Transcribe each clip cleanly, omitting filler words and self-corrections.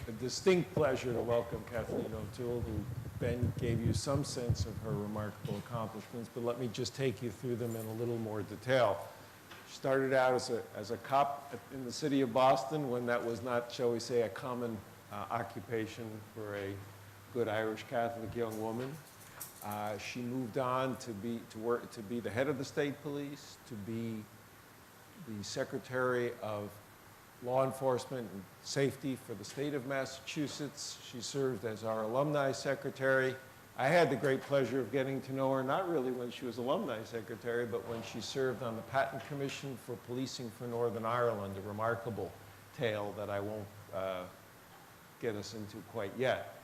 a distinct pleasure to welcome Kathleen O'Toole, who Ben gave you some sense of her remarkable accomplishments, but let me just take you through them in a little more detail. She started out as a cop in the city of Boston when that was not, shall we say, a common occupation for a good Irish Catholic young woman. She moved on to be the head of the state police, to be the secretary of law enforcement and safety for the state of Massachusetts. She served as our alumni secretary. I had the great pleasure of getting to know her, not really when she was alumni secretary, but when she served on the Patent Commission for Policing for Northern Ireland, a remarkable tale that I won't get us into quite yet.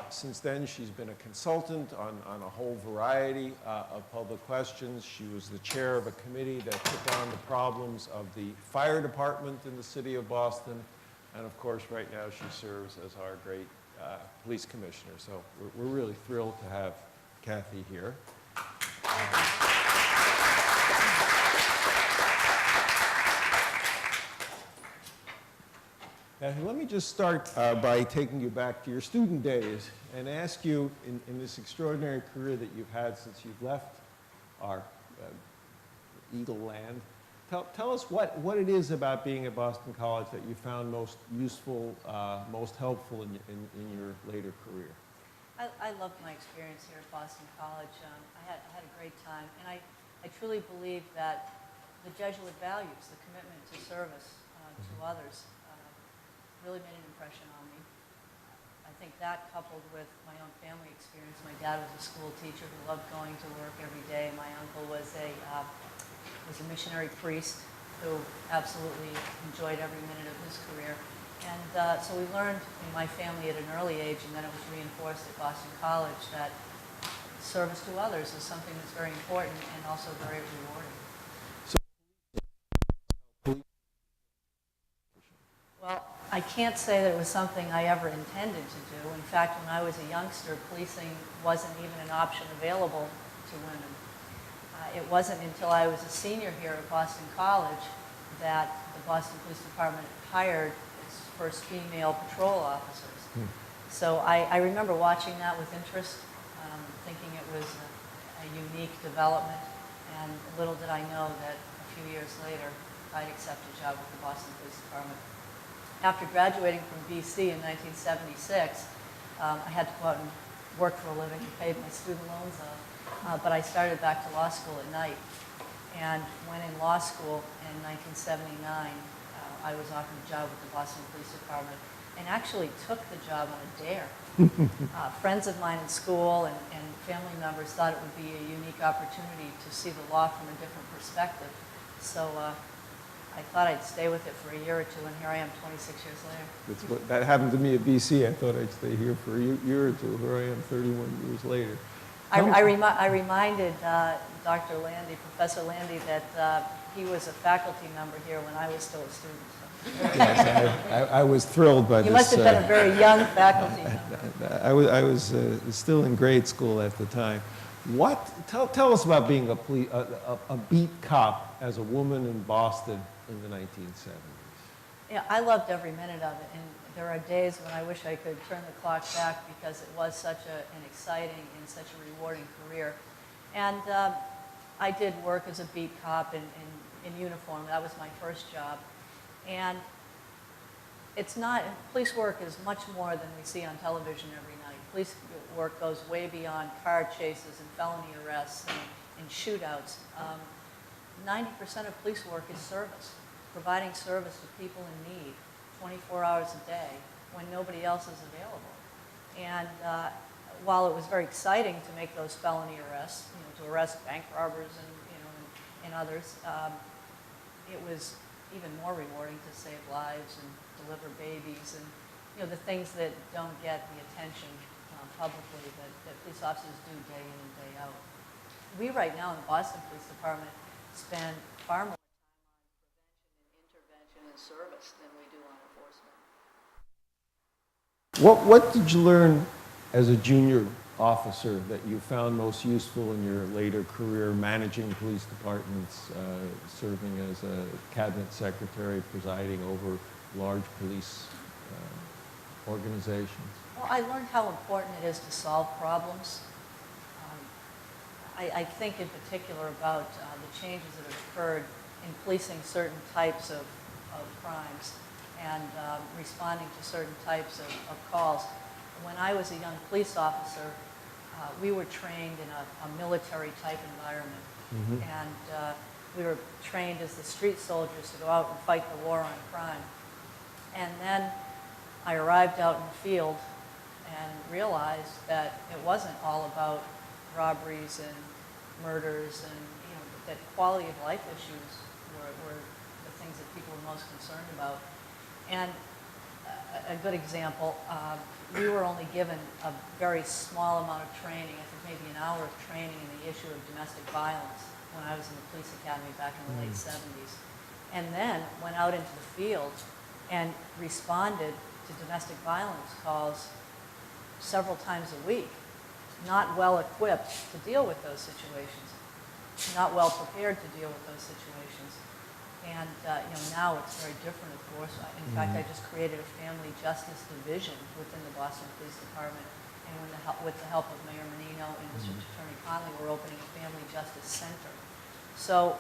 Since then, she's been a consultant on a whole variety of public questions. She was the chair of a committee that took on the problems of the fire department in the city of Boston. And of course, right now, she serves as our great police commissioner. So we're really thrilled to have Kathy here. Let me just start by taking you back to your student days and ask you, in this extraordinary career that you've had since you've left our Eagle Land, tell us what it is about being at Boston College that you found most useful, most helpful in your later career. I loved my experience here at Boston College. I had a great time, and I truly believe that the Jesuit values, the commitment to service to others, really made an impression on me. I think that, coupled with my own family experience, my dad was a school teacher who loved going to work every day. My uncle was a missionary priest who absolutely enjoyed every minute of his career. And so we learned in my family at an early age, and then it was reinforced at Boston College, that service to others is something that's very important and also very rewarding. Well, I can't say that it was something I ever intended to do. In fact, when I was a youngster, policing wasn't even an option available to women. It wasn't until I was a senior here at Boston College that the Boston Police Department hired its first female patrol officers. So I remember watching that with interest, thinking it was a unique development, and little did I know that a few years later I'd accept a job with the Boston Police Department. After graduating from BC in 1976, I had to go out and work for a living to pay my student loans off. But I started back to law school at night. And when in law school in 1979, I was offered a job with the Boston Police Department and actually took the job on a dare. Friends of mine in school and family members thought it would be a unique opportunity to see the law from a different perspective. So I thought I'd stay with it for a year or two, and here I am 26 years later. That happened to me at BC. I thought I'd stay here for a year or two. Here I am 31 years later. I reminded Dr. Landy, Professor Landy, that he was a faculty member here when I was still a student. So. Yes, I was thrilled by this. You must have been a very young faculty member. I was still in grade school at the time. Tell us about being a beat cop as a woman in Boston in the 1970s. Yeah, I loved every minute of it, and there are days when I wish I could turn the clock back because it was such an exciting and such a rewarding career. And I did work as a beat cop in uniform. That was my first job. And police work is much more than we see on television every night. Police work goes way beyond car chases and felony arrests and shootouts. 90% of police work is service, providing service to people in need 24 hours a day when nobody else is available. And while it was very exciting to make those felony arrests, to arrest bank robbers and others, it was even more rewarding to save lives and deliver babies and the things that don't get the attention publicly that police officers do day in and day out. We right now in the Boston Police Department spend far more time on prevention and intervention and service than we do on enforcement. What did you learn as a junior officer that you found most useful in your later career, managing police departments, serving as a cabinet secretary, presiding over large police organizations? Well, I learned how important it is to solve problems. I think in particular about the changes that have occurred in policing certain types of crimes and responding to certain types of calls. When I was a young police officer, we were trained in a military type environment. Mhm. And we were trained as the street soldiers to go out and fight the war on crime. And then I arrived out in the field and realized that it wasn't all about robberies and murders, and that quality of life issues were the things that people were most concerned about. And a good example, we were only given a very small amount of training, I think maybe an hour of training in the issue of domestic violence when I was in the police academy back in the late 70s. And then went out into the field and responded to domestic violence calls several times a week, not well equipped to deal with those situations, not well prepared to deal with those situations. And now it's very different, of course. In fact, I just created a family justice division within the Boston Police Department, and with the help of Mayor Menino and District Attorney Conley, we're opening a family justice center. So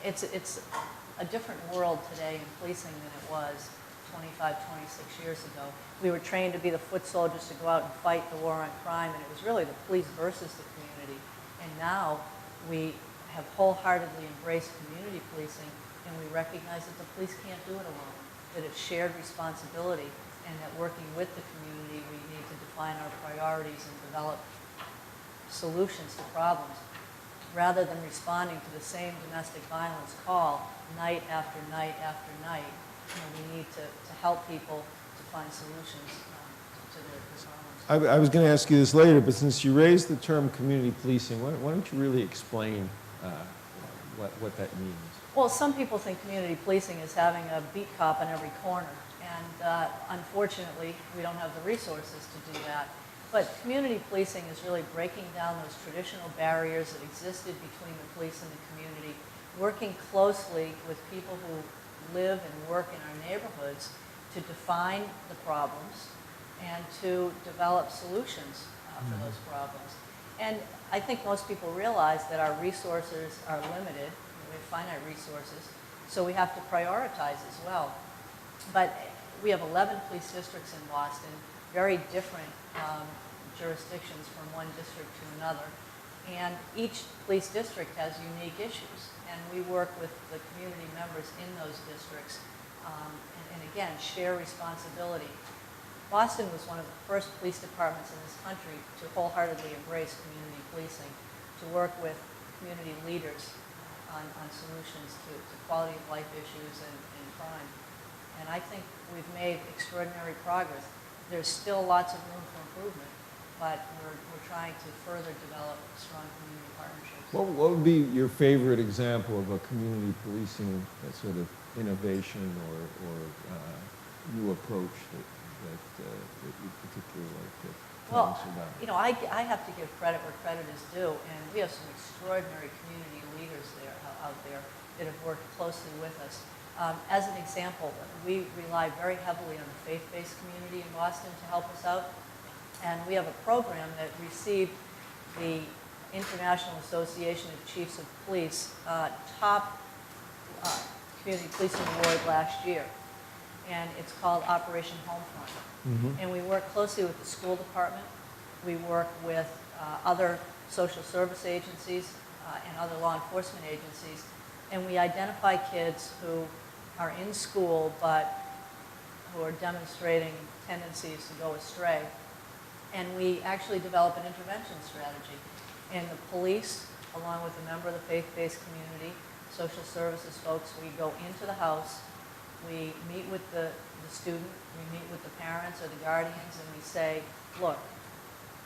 it's a different world today in policing than it was 25, 26 years ago. We were trained to be the foot soldiers to go out and fight the war on crime, and it was really the police versus the community. And now we have wholeheartedly embraced community policing, and we recognize that the police can't do it alone, that it's shared responsibility, and that working with the community, we need to define our priorities and develop solutions to problems, rather than responding to the same domestic violence call night after night after night. We need to help people to find solutions to their problems. I was going to ask you this later, but since you raised the term community policing, why don't you really explain what that means? Well, some people think community policing is having a beat cop on every corner, and unfortunately, we don't have the resources to do that. But community policing is really breaking down those traditional barriers that existed between the police and the community, working closely with people who live and work in our neighborhoods to define the problems and to develop solutions for those problems. And I think most people realize that our resources are limited. We have finite resources, so we have to prioritize as well. But we have 11 police districts in Boston, very different jurisdictions from one district to another. And each police district has unique issues. And we work with the community members in those districts and again, share responsibility. Boston was one of the first police departments in this country to wholeheartedly embrace community policing, to work with community leaders on solutions to quality of life issues and crime. And I think we've made extraordinary progress. There's still lots of room for improvement, but we're trying to further develop strong community partnerships. What would be your favorite example of a community policing sort of innovation or new approach that you particularly like to tell us about? I have to give credit where credit is due, and we have some extraordinary community leaders out there that have worked closely with us. As an example, we rely very heavily on the faith-based community in Boston to help us out, and we have a program that received the International Association of Chiefs of Police top community policing award last year, and it's called Operation Homefront. And we work closely with the school department. We work with other social service agencies and other law enforcement agencies, and we identify kids who are in school but who are demonstrating tendencies to go astray. And we actually develop an intervention strategy. And the police, along with a member of the faith-based community, social services folks, we go into the house, we meet with the student, we meet with the parents or the guardians, and we say, look,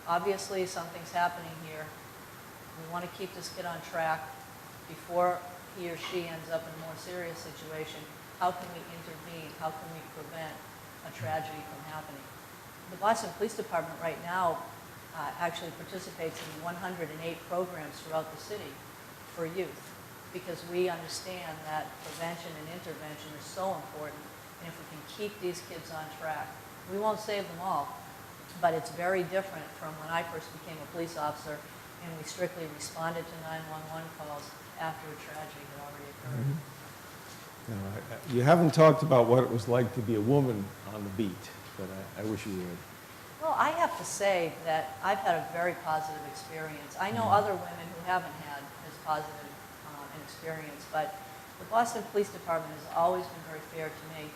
obviously something's happening here. We want to keep this kid on track before he or she ends up in a more serious situation. How can we intervene? How can we prevent a tragedy from happening? The Boston Police Department right now actually participates in 108 programs throughout the city for youth, because we understand that prevention and intervention are so important, and if we can keep these kids on track, We won't save them all, but it's very different from when I first became a police officer and we strictly responded to 911 calls after a tragedy had already occurred. Now, you haven't talked about what it was like to be a woman on the beat, but I wish you would. Well, I have to say that I've had a very positive experience. I know other women who haven't had as positive an experience, but the Boston Police Department has always been very fair to me.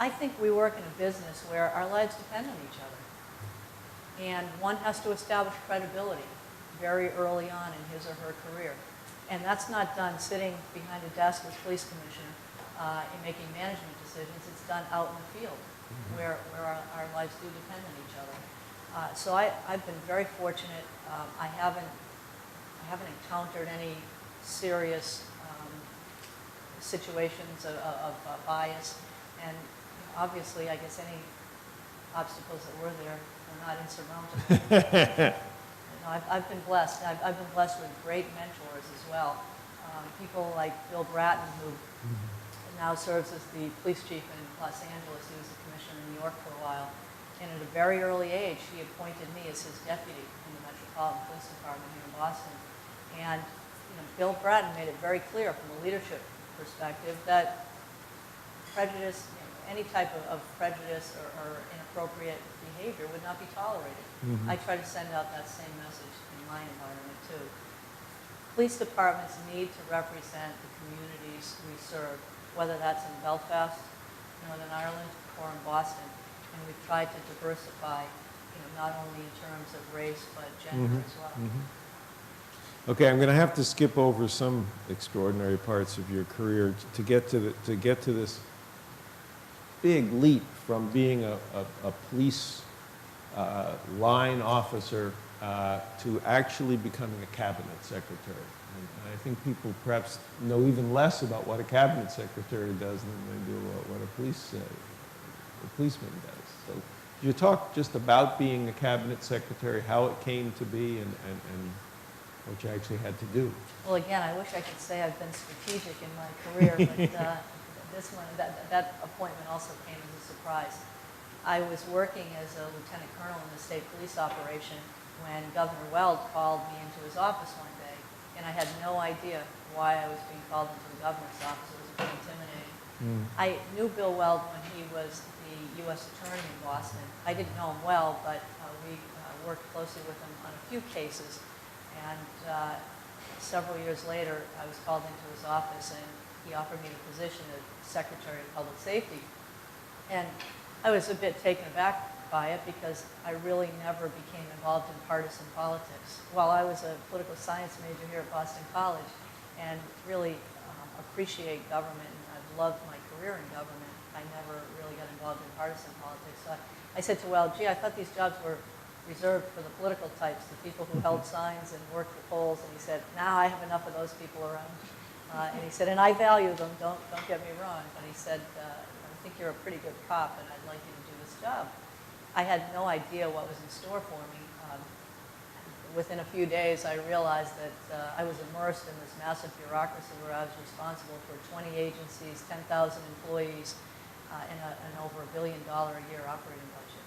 I think we work in a business where our lives depend on each other. And one has to establish credibility very early on in his or her career. And that's not done sitting behind a desk as police commissioner and making management decisions. It's done out in the field where our lives do depend on each other. So I've been very fortunate. I haven't encountered any serious situations of bias. And obviously, I guess any obstacles that were there are not insurmountable. I've been blessed. I've been blessed with great mentors as well. People like Bill Bratton, who now serves as the police chief in Los Angeles. He was the commissioner in New York for a while. And at a very early age, he appointed me as his deputy in the Metropolitan Police Department here in Boston. And Bill Bratton made it very clear from a leadership perspective that prejudice, any type of prejudice or inappropriate behavior would not be tolerated. I try to send out that same message in my environment too. Police departments need to represent the communities we serve, whether that's in Belfast, Northern Ireland, or in Boston. And we've tried to diversify, not only in terms of race, but gender as well. Okay, I'm going to have to skip over some extraordinary parts of your career to get to this big leap from being a police line officer to actually becoming a cabinet secretary. And I think people perhaps know even less about what a cabinet secretary does than they do what a policeman does. So could you talk just about being a cabinet secretary, how it came to be, and what you actually had to do? Well, again, I wish I could say I've been strategic in my career, but this one, that appointment also came as a surprise. I was working as a lieutenant colonel in the state police operation when Governor Weld called me into his office one day, and I had no idea why I was being called into the governor's office. It was a bit intimidating. I knew Bill Weld when he was the U.S. attorney in Boston. I didn't know him well, but we worked closely with him on a few cases. And several years later, I was called into his office, and he offered me the position of Secretary of Public Safety. And I was a bit taken aback by it because I really never became involved in partisan politics. While I was a political science major here at Boston College and really appreciate government, and I've loved my career in government, I never really got involved in partisan politics. So I said to Well, gee, I thought these jobs were reserved for the political types, the people who held signs and worked the polls. And he said, now I have enough of those people around. And he said, and I value them, don't get me wrong. But he said, I think you're a pretty good cop, and I'd like you to do this job. I had no idea what was in store for me. Within a few days, I realized that I was immersed in this massive bureaucracy where I was responsible for 20 agencies, 10,000 employees, and over $1 billion a year operating budget.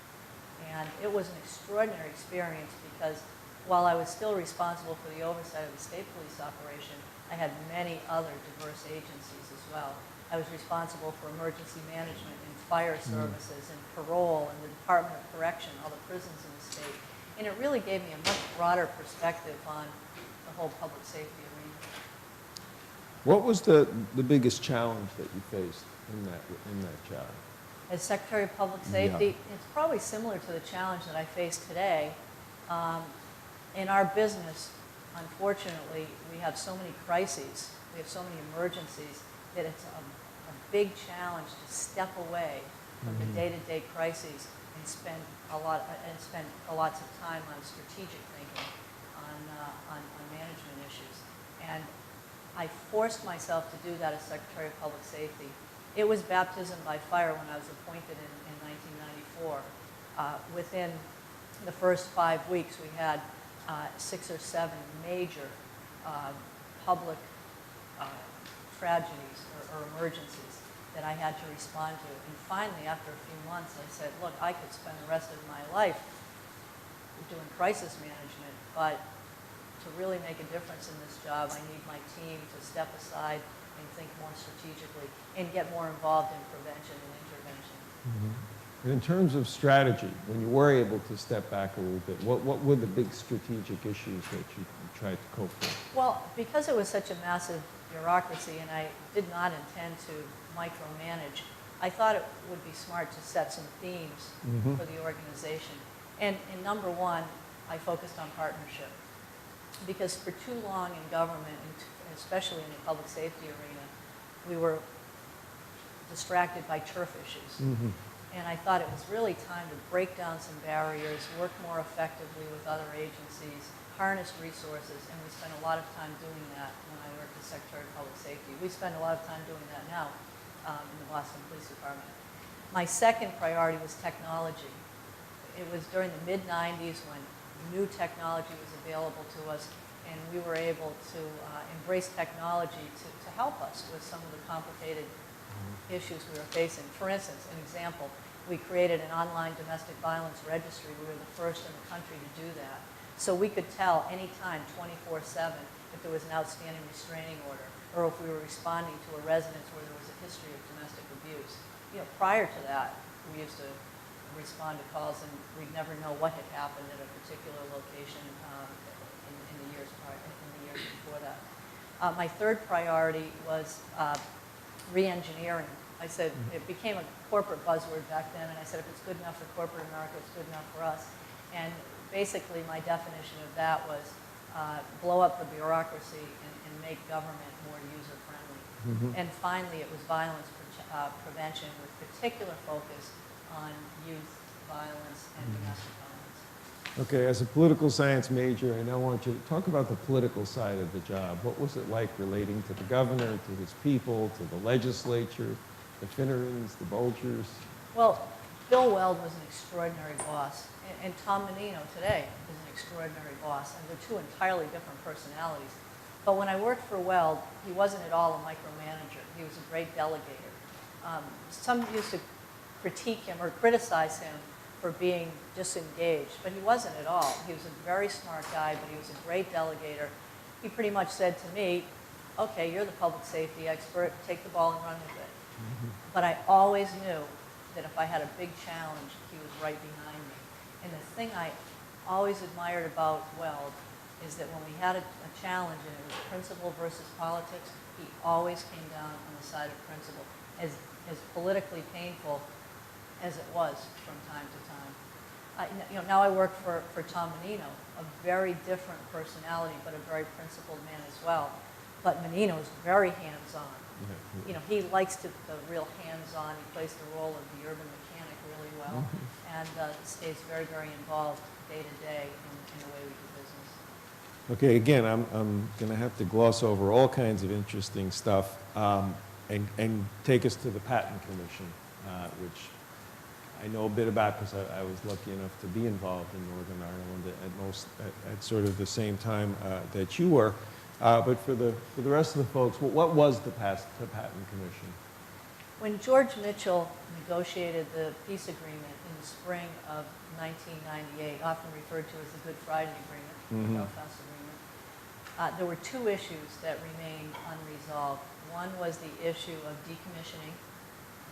And it was an extraordinary experience because while I was still responsible for the oversight of the state police operation, I had many other diverse agencies as well. I was responsible for emergency management and fire services and parole and the Department of Correction, all the prisons in the state. And it really gave me a much broader perspective on the whole public safety arena. What was the biggest challenge that you faced in that job? As Secretary of Public Safety, it's probably similar to the challenge that I face today. In our business, unfortunately, we have so many crises, we have so many emergencies, that it's a big challenge to step away from the day-to-day crises and spend lots of time on strategic thinking, on management issues. And I forced myself to do that as Secretary of Public Safety. It was baptism by fire when I was appointed in 1994. Within the first 5 weeks, we had 6 or 7 major public tragedies or emergencies that I had to respond to. And finally, after a few months, I said, look, I could spend the rest of my life doing crisis management, but to really make a difference in this job, I need my team to step aside and think more strategically and get more involved in prevention and intervention. And in terms of strategy, when you were able to step back a little bit, what were the big strategic issues that you tried to cope with? Well, because it was such a massive bureaucracy and I did not intend to micromanage, I thought it would be smart to set some themes for the organization. And in number one, I focused on partnership. Because for too long in government, and especially in the public safety arena, we were distracted by turf issues. And I thought it was really time to break down some barriers, work more effectively with other agencies, harness resources, and we spent a lot of time doing that when I worked as Secretary of Public Safety. We spend a lot of time doing that now in the Boston Police Department. My second priority was technology. It was during the mid-90s when new technology was available to us, and we were able to embrace technology to help us with some of the complicated issues we were facing. For instance, an example, we created an online domestic violence registry. We were the first in the country to do that. So we could tell anytime, 24/7, if there was an outstanding restraining order, or if we were responding to a residence where there was a history of domestic abuse. You know, prior to that, we used to respond to calls and we'd never know what had happened at a particular location in the years before that. My third priority was re-engineering. I said, it became a corporate buzzword back then, and I said, if it's good enough for corporate America, it's good enough for us. And basically, my definition of that was blow up the bureaucracy and make government more user-friendly. And finally, it was violence prevention with particular focus on youth violence and domestic violence. Okay, as a political science major, I now want you to talk about the political side of the job. What was it like relating to the governor, to his people, to the legislature, the Finnerings, the Bolgers? Well, Bill Weld was an extraordinary boss, and Tom Menino today is an extraordinary boss, and they're two entirely different personalities. But when I worked for Weld, he wasn't at all a micromanager. He was a great delegator. Some used to critique him or criticize him for being disengaged, but he wasn't at all. He was a very smart guy, but he was a great delegator. He pretty much said to me, okay, you're the public safety expert, take the ball and run with it. But I always knew that if I had a big challenge, he was right behind me. And the thing I always admired about Weld is that when we had a challenge and it was principle versus politics, he always came down on the side of principle, as politically painful as it was from time to time. Now I work for Tom Menino, a very different personality, but a very principled man as well. But Menino is very hands-on. You know, he likes the real hands-on. He plays the role of the urban mechanic really well, and stays very, very involved day to day in the way we do business. Okay, again, I'm going to have to gloss over all kinds of interesting stuff and take us to the Patent Commission, which I know a bit about because I was lucky enough to be involved in Northern Ireland at sort of the same time that you were. But for the rest of the folks, what was the Patent Commission? When George Mitchell negotiated the peace agreement in the spring of 1998, often referred to as the Good Friday Agreement, the Belfast Agreement, there were two issues that remained unresolved. One was the issue of decommissioning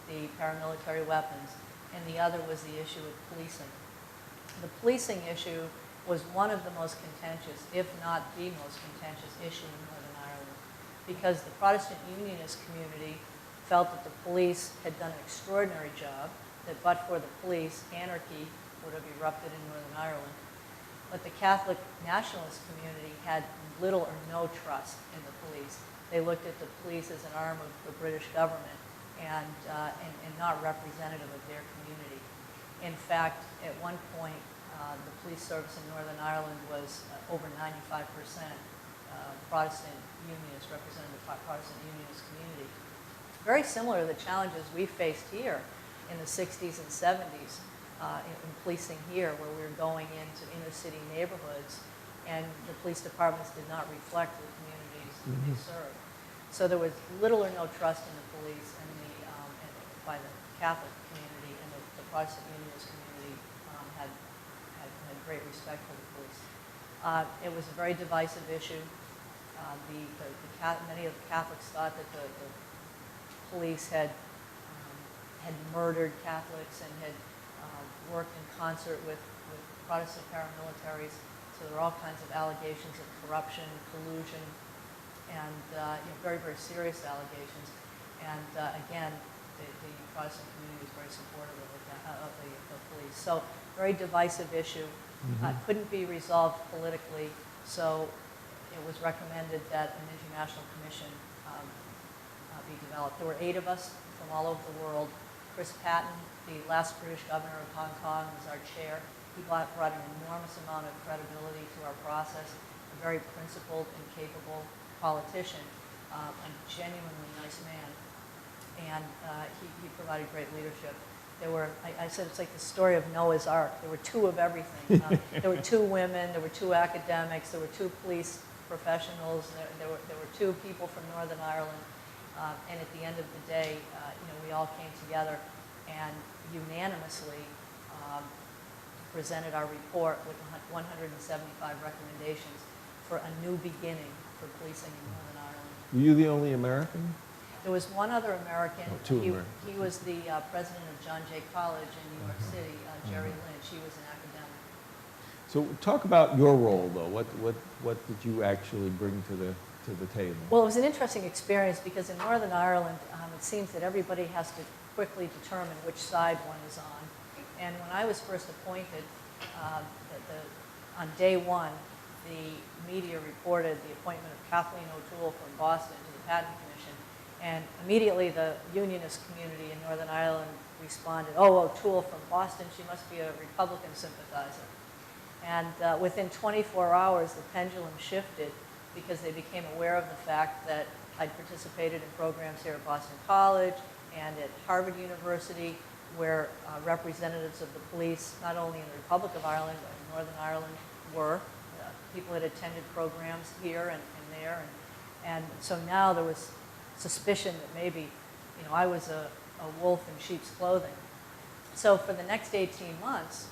the paramilitary weapons, and the other was the issue of policing. The policing issue was one of the most contentious, if not the most contentious issue in Northern Ireland, because the Protestant Unionist community felt that the police had done an extraordinary job, that but for the police, anarchy would have erupted in Northern Ireland. But the Catholic nationalist community had little or no trust in the police. They looked at the police as an arm of the British government and not representative of their community. In fact, at one point, the police service in Northern Ireland was over 95% Protestant Unionist, represented the Protestant Unionist community. Very similar to the challenges we faced here in the 60s and 70s in policing here, where we were going into inner city neighborhoods and the police departments did not reflect the communities that they served. So there was little or no trust in the police, and by the Catholic community, and the Protestant Unionist community had great respect for the police. It was a very divisive issue. Many of the Catholics thought that the police had murdered Catholics and had worked in concert with Protestant paramilitaries. So there were all kinds of allegations of corruption, collusion, and very, very serious allegations. And again, the Protestant community was very supportive of the police. So very divisive issue. Couldn't be resolved politically, so it was recommended that an international commission be developed. There were 8 of us from all over the world. Chris Patton, the last British governor of Hong Kong, was our chair. He brought an enormous amount of credibility to our process, a very principled and capable politician, a genuinely nice man, and he provided great leadership. There were, I said it's like the story of Noah's Ark. There were 2 of everything. There were 2 women, there were 2 academics, there were 2 police professionals, there were 2 people from Northern Ireland, and at the end of the day, we all came together and unanimously presented our report with 175 recommendations for a new beginning for policing in Northern Ireland. Were you the only American? There was one other American. Oh, 2 Americans. He was the president of John Jay College in New York City, Jerry Lynch. He was an academic. So talk about your role, though. What did you actually bring to the table? Well, it was an interesting experience because in Northern Ireland, it seems that everybody has to quickly determine which side one is on. And when I was first appointed, on day 1, the media reported the appointment of Kathleen O'Toole from Boston to the Patent Commission. And immediately the unionist community in Northern Ireland responded, "Oh, O'Toole from Boston, she must be a Republican sympathizer." And within 24 hours, the pendulum shifted because they became aware of the fact that I'd participated in programs here at Boston College and at Harvard University, where representatives of the police, not only in the Republic of Ireland, but in Northern Ireland, were. People had attended programs here and there. And so now there was suspicion that maybe, I was a wolf in sheep's clothing. So for the next 18 months,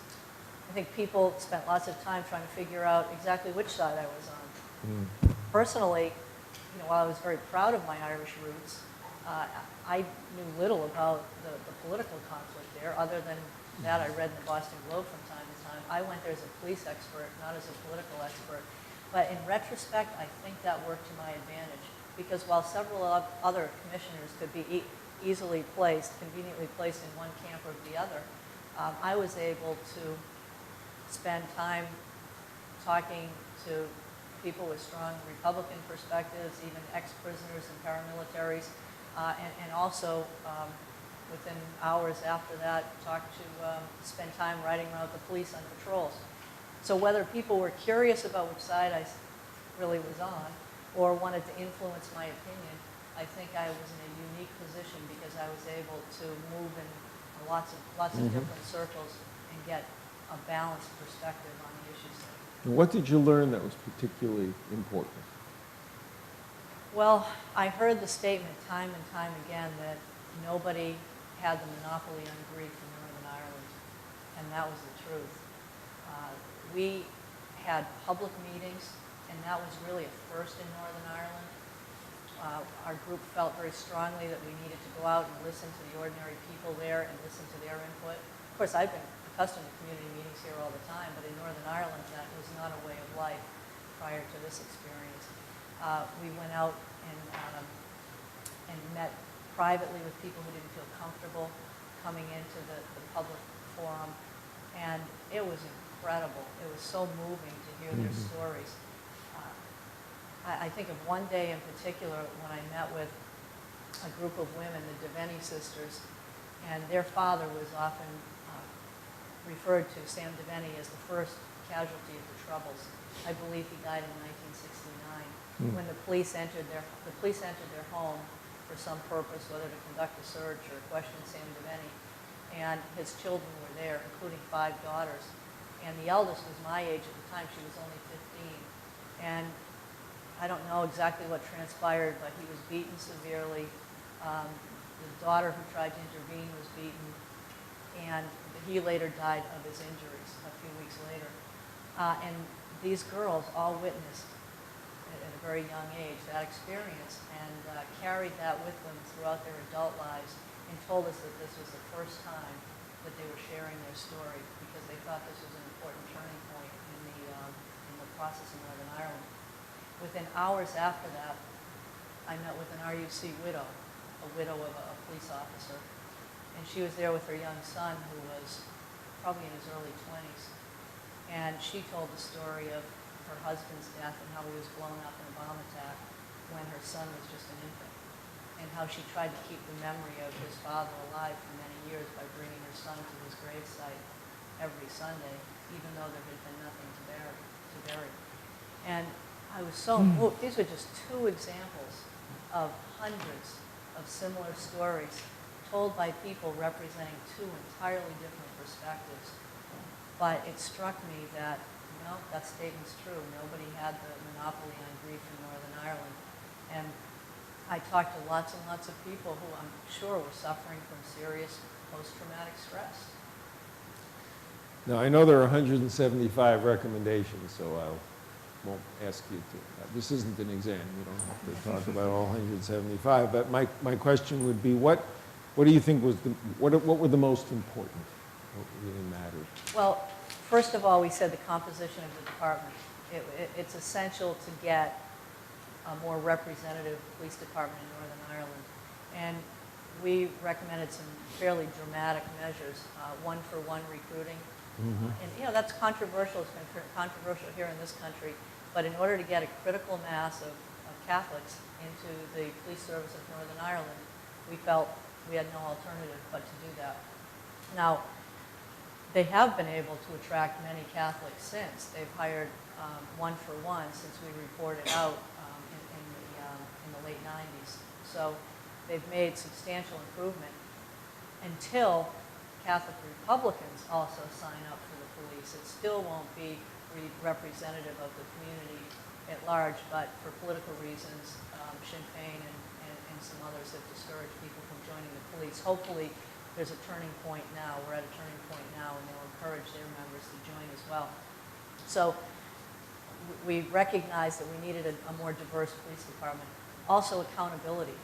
I think people spent lots of time trying to figure out exactly which side I was on. Personally, while I was very proud of my Irish roots, I knew little about the political conflict there, other than that I read in the Boston Globe from time to time. I went there as a police expert, not as a political expert. But in retrospect, I think that worked to my advantage, because while several other commissioners could be easily placed, conveniently placed in one camp or the other, I was able to spend time talking to people with strong Republican perspectives, even ex-prisoners and paramilitaries, and also within hours after that, spend time riding around with the police on patrols. So whether people were curious about which side I really was on, or wanted to influence my opinion, I think I was in a unique position because I was able to move in lots of different circles and get a balanced perspective on the issues. What did you learn that was particularly important? Well, I heard the statement time and time again that nobody had the monopoly on grief in Northern Ireland, and that was the truth. We had public meetings, and that was really a first in Northern Ireland. Our group felt very strongly that we needed to go out and listen to the ordinary people there and listen to their input. Of course, I've been accustomed to community meetings here all the time, but in Northern Ireland, that was not a way of life prior to this experience. We went out and met privately with people who didn't feel comfortable coming into the public forum, and it was incredible. It was so moving to hear their stories. I think of one day in particular when I met with a group of women, the Devaney sisters, and their father was often referred to, Sam Devaney, as the first casualty of the Troubles. I believe he died in 1969 when the police entered their home for some purpose, whether to conduct a search or question Sam Devaney, and his children were there, including 5 daughters. And the eldest was my age at the time. She was only 15. And I don't know exactly what transpired, but he was beaten severely. The daughter who tried to intervene was beaten, and he later died of his injuries a few weeks later. And these girls all witnessed at a very young age that experience and carried that with them throughout their adult lives and told us that this was the first time that they were sharing their story because they thought this was an important turning point in the process in Northern Ireland. Within hours after that, I met with an RUC widow, a widow of a police officer, and she was there with her young son who was probably in his early 20s. And she told the story of her husband's death and how he was blown up in a bomb attack when her son was just an infant, and how she tried to keep the memory of his father alive for many years by bringing her son to his gravesite every Sunday, even though there had been nothing to bury. And I was so moved. These were just two examples of hundreds of similar stories told by people representing two entirely different perspectives. But it struck me that, that statement's true. Nobody had the monopoly on grief in Northern Ireland. And I talked to lots and lots of people who I'm sure were suffering from serious post-traumatic stress. Now, I know there are 175 recommendations, so I won't ask you to. This isn't an exam. You don't have to talk about all 175. But my question would be, what do you think was what were the most important? What really mattered? Well, first of all, we said the composition of the department. It's essential to get a more representative police department in Northern Ireland. And we recommended some fairly dramatic measures, one-for-one recruiting. And that's controversial. It's been controversial here in this country. But in order to get a critical mass of Catholics into the police service of Northern Ireland, we felt we had no alternative but to do that. Now, they have been able to attract many Catholics since. They've hired one-for-one since we reported out in the late 90s. So they've made substantial improvement until Catholic Republicans also sign up for the police. It still won't be representative of the community at large, but for political reasons, Sinn Féin and some others have discouraged people from joining the police. Hopefully, there's a turning point now. We're at a turning point now, and they'll encourage their members to join as well. So we recognized that we needed a more diverse police department. Also, accountability.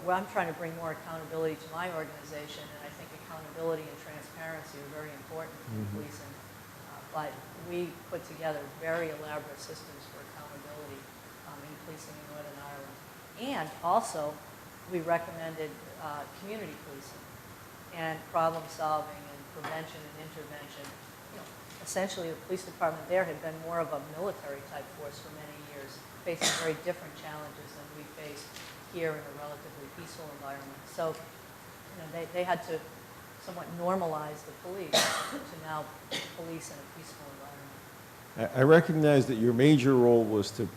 I'm trying to bring more accountability to my organization, and I think accountability and transparency are very important in policing. But we put together very elaborate systems for accountability in policing in Northern Ireland. And also, we recommended community policing and problem solving and prevention and intervention. Essentially, the police department there had been more of a military type force for many years, facing very different challenges than we face here in a relatively peaceful environment. So, they had to somewhat normalize the police to now police in a peaceful environment. I recognize that your major role was to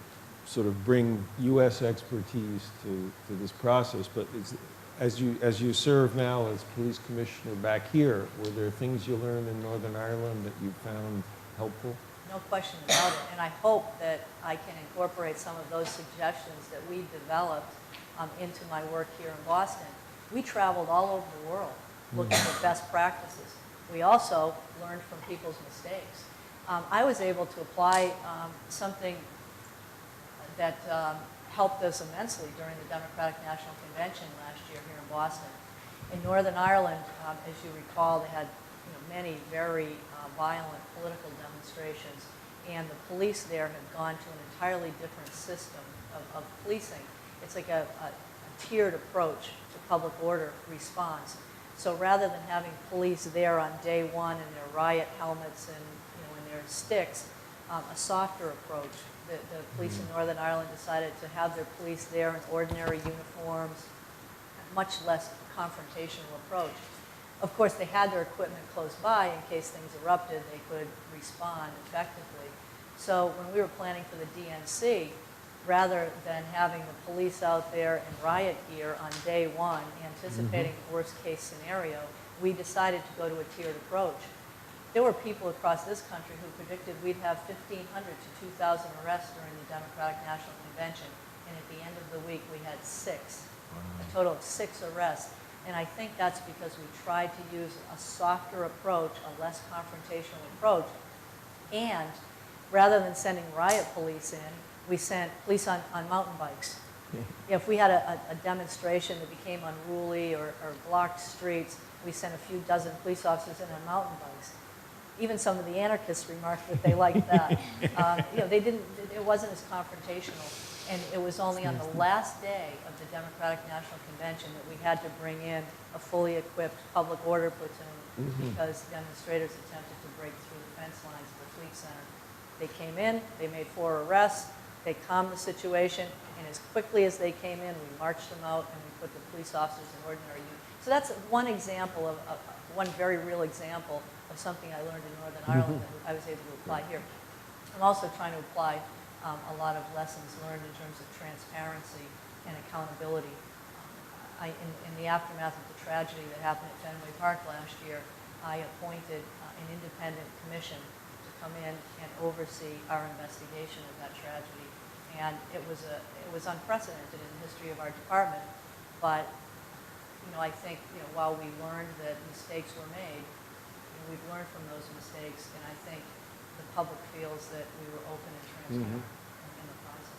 sort of bring U.S. expertise to this process, but as you serve now as police commissioner back here, were there things you learned in Northern Ireland that you found helpful? No question about it, and I hope that I can incorporate some of those suggestions that we developed into my work here in Boston. We traveled all over the world looking for best practices. We also learned from people's mistakes. I was able to apply something that helped us immensely during the Democratic National Convention last year here in Boston. In Northern Ireland, as you recall, they had many very violent political demonstrations, and the police there have gone to an entirely different system of policing. It's like a tiered approach to public order response. So rather than having police there on day one in their riot helmets and in their sticks, a softer approach. The police in Northern Ireland decided to have their police there in ordinary uniforms, a much less confrontational approach. Of course, they had their equipment close by in case things erupted. They could respond effectively. So when we were planning for the DNC, rather than having the police out there in riot gear on day one, anticipating the worst case scenario, we decided to go to a tiered approach. There were people across this country who predicted we'd have 1,500 to 2,000 arrests during the Democratic National Convention, and at the end of the week we had 6. a total of 6 arrests. And I think that's because we tried to use a softer approach, a less confrontational approach. And rather than sending riot police in, we sent police on mountain bikes. If we had a demonstration that became unruly or blocked streets, we sent a few dozen police officers in on mountain bikes. Even some of the anarchists remarked that they liked that. It wasn't as confrontational. And it was only on the last day of the Democratic National Convention that we had to bring in a fully equipped public order platoon because demonstrators attempted to break through the fence lines of the Fleet Center. They came in, they made 4 arrests, they calmed the situation, and as quickly as they came in, we marched them out and we put the police officers in ordinary use. So that's one example of one very real example of something I learned in Northern Ireland that I was able to apply here. I'm also trying to apply a lot of lessons learned in terms of transparency and accountability. In the aftermath of the tragedy that happened at Fenway Park last year, I appointed an independent commission to come in and oversee our investigation of that tragedy. And it was unprecedented in the history of our department. But I think while we learned that mistakes were made, we've learned from those mistakes, and I think the public feels that we were open and transparent in the process.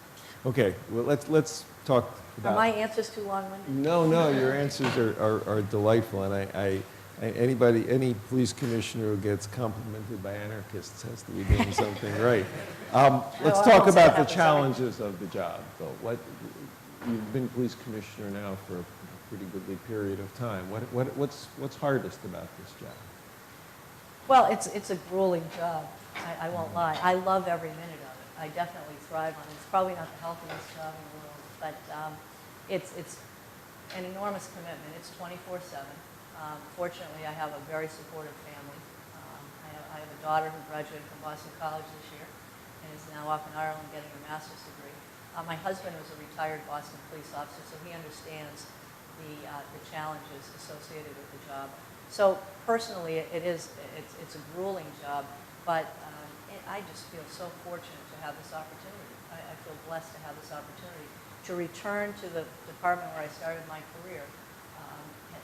Okay, well, let's talk about... Are my answers too long-winded? No, your answers are delightful, and any police commissioner who gets complimented by anarchists has to be doing something right. Let's talk about the challenges of the job, though. You've been police commissioner now for a pretty goodly period of time. What's hardest about this job? Well, it's a grueling job. I won't lie. I love every minute of it. I definitely thrive on it. It's probably not the healthiest job in the world, but it's an enormous commitment. It's 24/7. Fortunately, I have a very supportive family. I have a daughter who graduated from Boston College this year and is now up in Ireland getting her master's degree. My husband was a retired Boston police officer, so he understands the challenges associated with the job. So personally, it's a grueling job, but I just feel so fortunate to have this opportunity. I feel blessed to have this opportunity. To return to the department where I started my career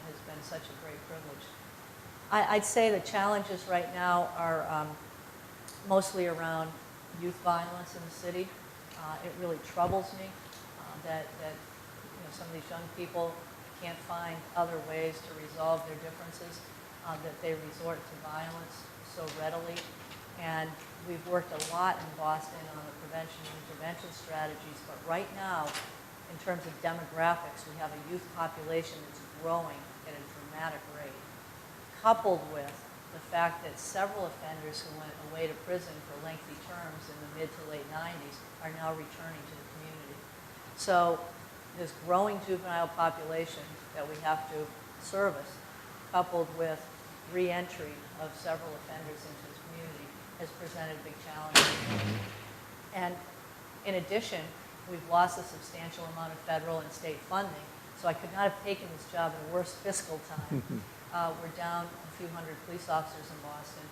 has been such a great privilege. I'd say the challenges right now are mostly around youth violence in the city. It really troubles me that some of these young people can't find other ways to resolve their differences, that they resort to violence so readily. And we've worked a lot in Boston on the prevention and intervention strategies, but right now, in terms of demographics, we have a youth population that's growing at a dramatic rate, coupled with the fact that several offenders who went away to prison for lengthy terms in the mid to late 90s are now returning to the community. So this growing juvenile population that we have to service, coupled with re-entry of several offenders into the community, has presented big challenges. And in addition, we've lost a substantial amount of federal and state funding, so I could not have taken this job at a worse fiscal time. We're down a few hundred police officers in Boston,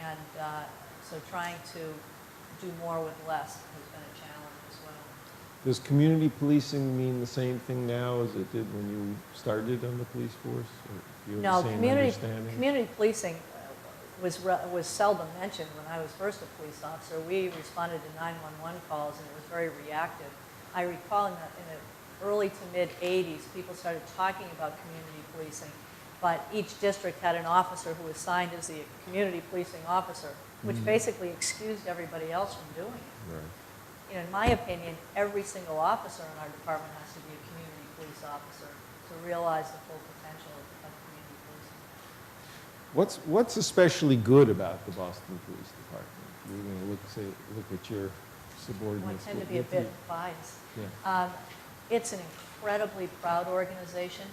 and so trying to do more with less has been a challenge as well. Does community policing mean the same thing now as it did when you started on the police force? Or do you have the same understanding? Community policing was seldom mentioned when I was first a police officer. We responded to 911 calls, and it was very reactive. I recall in the early to mid 80s, people started talking about community policing, but each district had an officer who was assigned as the community policing officer, which basically excused everybody else from doing it. Right. In my opinion, every single officer in our department has to be a community police officer to realize the full potential of community policing. What's especially good about the Boston Police Department? You're going to look at your subordinates. I tend to be a bit biased. Yeah. It's an incredibly proud organization.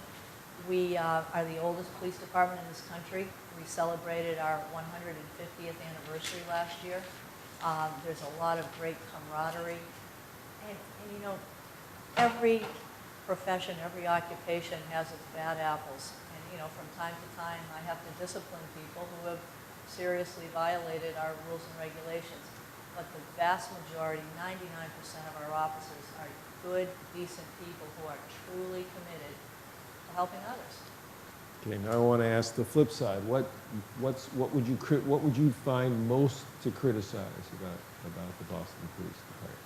We are the oldest police department in this country. We celebrated our 150th anniversary last year. There's a lot of great camaraderie. And every profession, every occupation has its bad apples. And, from time to time, I have to discipline people who have seriously violated our rules and regulations. but the vast majority, 99% of our officers are good, decent people who are truly committed to helping others. Okay, now I want to ask the flip side. What would you find most to criticize about the Boston Police Department?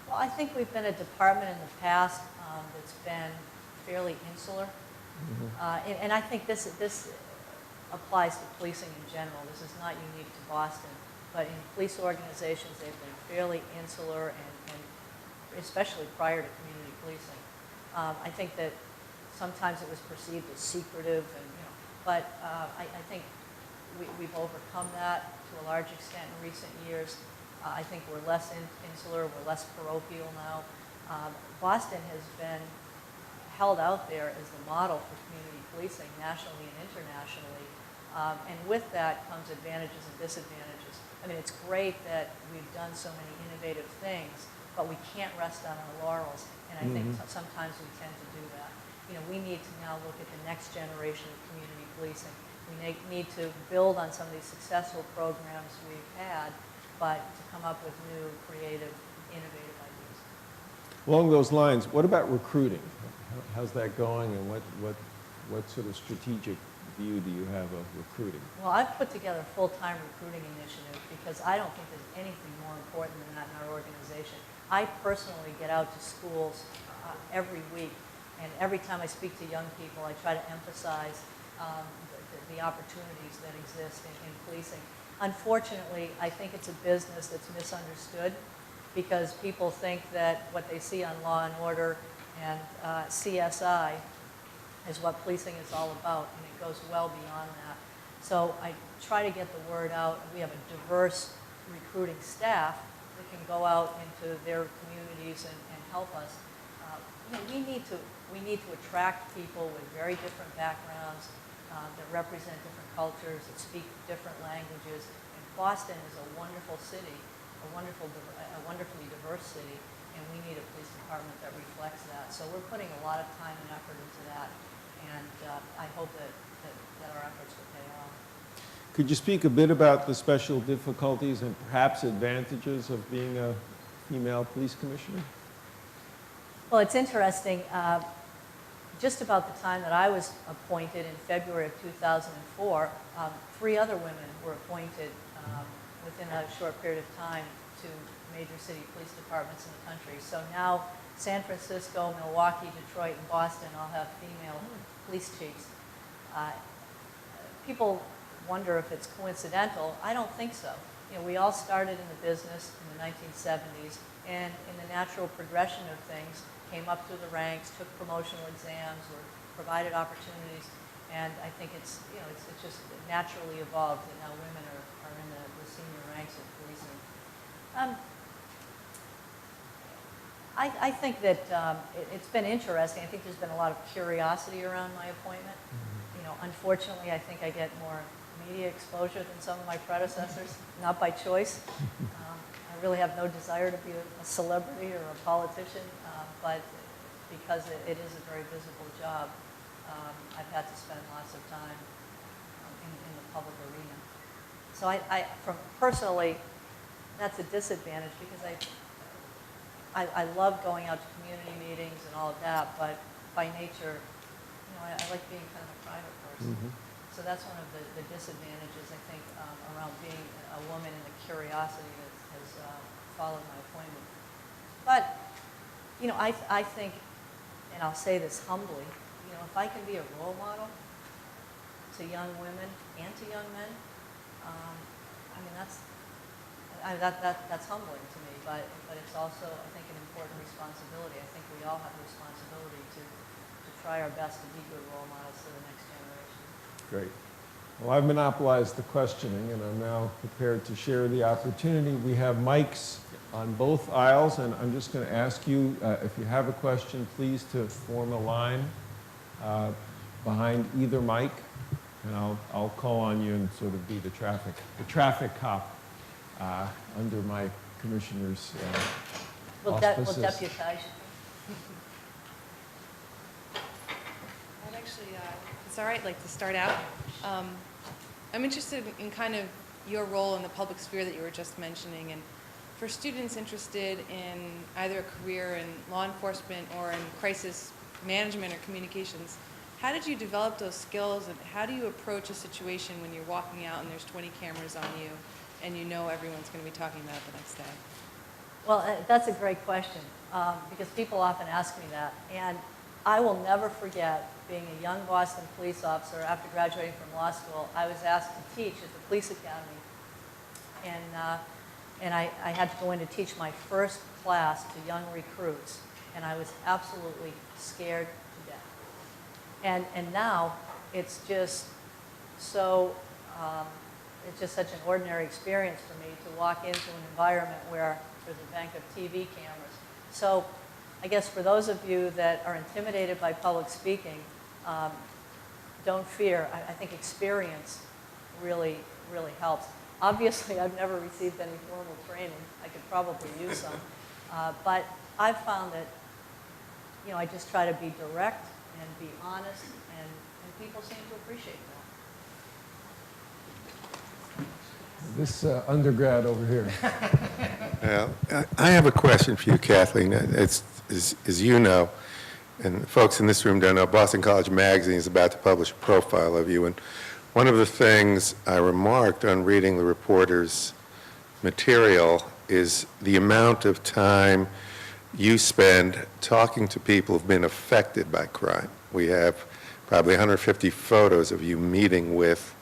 Well, I think we've been a department in the past that's been fairly insular. And I think this applies to policing in general. This is not unique to Boston. But in police organizations, they've been fairly insular, and especially prior to community policing. I think that sometimes it was perceived as secretive, and but I think we've overcome that to a large extent in recent years. I think we're less insular, we're less parochial now. Boston has been held out there as the model for community policing nationally and internationally. And with that comes advantages and disadvantages. I mean, it's great that we've done so many innovative things, but we can't rest on our laurels. And I think sometimes we tend to do that. We need to now look at the next generation of community policing. We need to build on some of these successful programs we've had, but to come up with new, creative, innovative ideas. Along those lines, what about recruiting? How's that going, and what sort of strategic view do you have of recruiting? Well, I've put together a full-time recruiting initiative because I don't think there's anything more important than that in our organization. I personally get out to schools every week, and every time I speak to young people, I try to emphasize the opportunities that exist in policing. Unfortunately, I think it's a business that's misunderstood because people think that what they see on Law and Order and CSI is what policing is all about, and it goes well beyond that. So I try to get the word out. We have a diverse recruiting staff that can go out into their communities and help us. We need to attract people with very different backgrounds that represent different cultures, that speak different languages. And Boston is a wonderful city, a wonderfully diverse city, and we need a police department that reflects that. So we're putting a lot of time and effort into that, and I hope that our efforts will pay off. Could you speak a bit about the special difficulties and perhaps advantages of being a female police commissioner? Well, it's interesting. Just about the time that I was appointed in February of 2004, 3 other women were appointed within a short period of time to major city police departments in the country. So now San Francisco, Milwaukee, Detroit, and Boston all have female police chiefs. People wonder if it's coincidental. I don't think so. We all started in the business in the 1970s, and in the natural progression of things, came up through the ranks, took promotional exams, were provided opportunities, and I think it's just naturally evolved that now women are in the senior ranks of policing. I think that it's been interesting. I think there's been a lot of curiosity around my appointment. Unfortunately, I think I get more media exposure than some of my predecessors, not by choice. I really have no desire to be a celebrity or a politician, but because it is a very visible job, I've had to spend lots of time in the public arena. So personally, that's a disadvantage because I love going out to community meetings and all of that, but by nature, I like being kind of a private person. So that's one of the disadvantages, I think, around being a woman and the curiosity that has followed my appointment. But, I think, and I'll say this humbly, if I can be a role model to young women and to young men, that's humbling to me, but it's also, I think, an important responsibility. I think we all have a responsibility to try our best to be good role models to the next generation. Great. Well, I've monopolized the questioning, and I'm now prepared to share the opportunity. We have mics on both aisles, and I'm just going to ask you, if you have a question, please to form a line behind either mic, and I'll call on you and sort of be the traffic cop under my commissioner's auspices. We'll deputize you. I'd actually, if it's all right, like to start out. I'm interested in kind of your role in the public sphere that you were just mentioning, and for students interested in either a career in law enforcement or in crisis management or communications, how did you develop those skills, and how do you approach a situation when you're walking out and there's 20 cameras on you and you know everyone's going to be talking about it the next day? Well, that's a great question, because people often ask me that. And I will never forget being a young Boston police officer after graduating from law school. I was asked to teach at the police academy. And I had to go in to teach my first class to young recruits. And I was absolutely scared to death. And now it's just so, it's just such an ordinary experience for me to walk into an environment where there's a bank of TV cameras. So I guess for those of you that are intimidated by public speaking, don't fear. I think experience really, really helps. Obviously, I've never received any formal training. I could probably use some. But I've found that, you know, I just try to be direct and be honest, and people seem to appreciate that. This undergrad over here. Well, I have a question for you, Kathleen. As you know, and folks in this room don't know, Boston College Magazine is about to publish a profile of you. And one of the things I remarked on reading the reporter's material is the amount of time you spend talking to people who've been affected by crime. We have probably 150 photos of you meeting with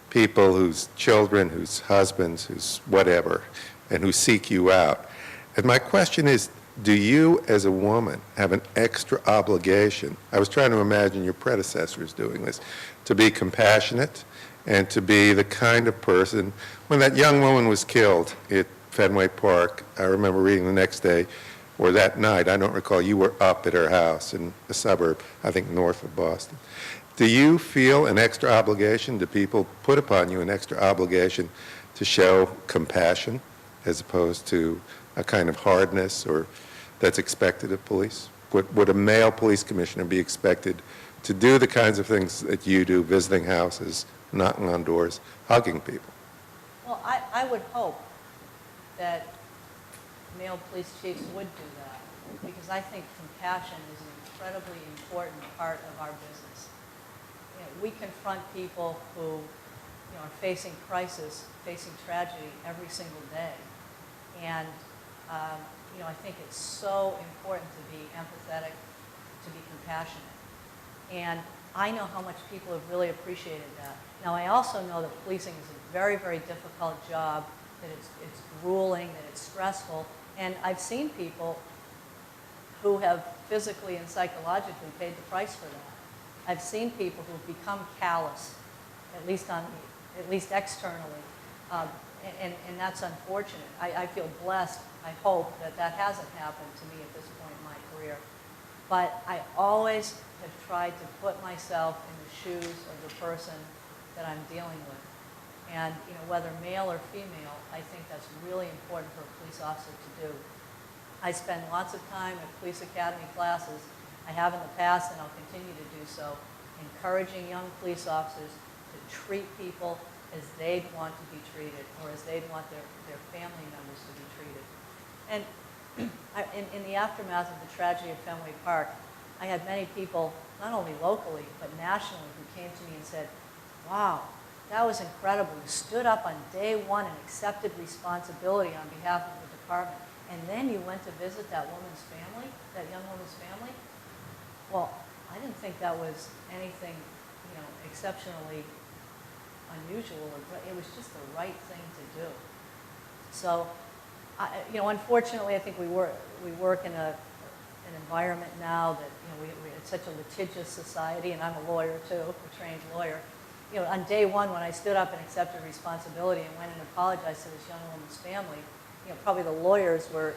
people whose children, whose husbands, whose whatever, and who seek you out. And my question is, do you as a woman have an extra obligation? I was trying to imagine your predecessors doing this, to be compassionate and to be the kind of person, when that young woman was killed at Fenway Park, I remember reading the next day, or that night, I don't recall, you were up at her house in a suburb, I think north of Boston. Do you feel an extra obligation? Do people put upon you an extra obligation to show compassion as opposed to a kind of hardness or that's expected of police? Would a male police commissioner be expected to do the kinds of things that you do, visiting houses, knocking on doors, hugging people? Well, I would hope that male police chiefs would do that, because I think compassion is an incredibly important part of our business. You know, we confront people who, you know, are facing crisis, facing tragedy every single day. And, you know, I think it's so important to be empathetic, to be compassionate. And I know how much people have really appreciated that. Now, I also know that policing is a very, very difficult job, that it's grueling, that it's stressful. And I've seen people who have physically and psychologically paid the price for that. I've seen people who've become callous, at least externally, and that's unfortunate. I feel blessed. I hope that that hasn't happened to me at this point in my career. But I always have tried to put myself in the shoes of the person that I'm dealing with. And, you know, whether male or female, I think that's really important for a police officer to do. I spend lots of time at police academy classes. I have in the past, and I'll continue to do so, encouraging young police officers to treat people as they'd want to be treated, or as they'd want their family members to be treated. And in the aftermath of the tragedy of Fenway Park, I had many people, not only locally, but nationally, who came to me and said, wow, that was incredible. You stood up on day one and accepted responsibility on behalf of the department. And then you went to visit that woman's family, that young woman's family. Well, I didn't think that was anything, you know, exceptionally unusual. It was just the right thing to do. So, you know, unfortunately, I think we work in an environment now that, you know, it's such a litigious society, and I'm a lawyer too, a trained lawyer. You know, on day one, when I stood up and accepted responsibility and went and apologized to this young woman's family, you know, probably the lawyers were,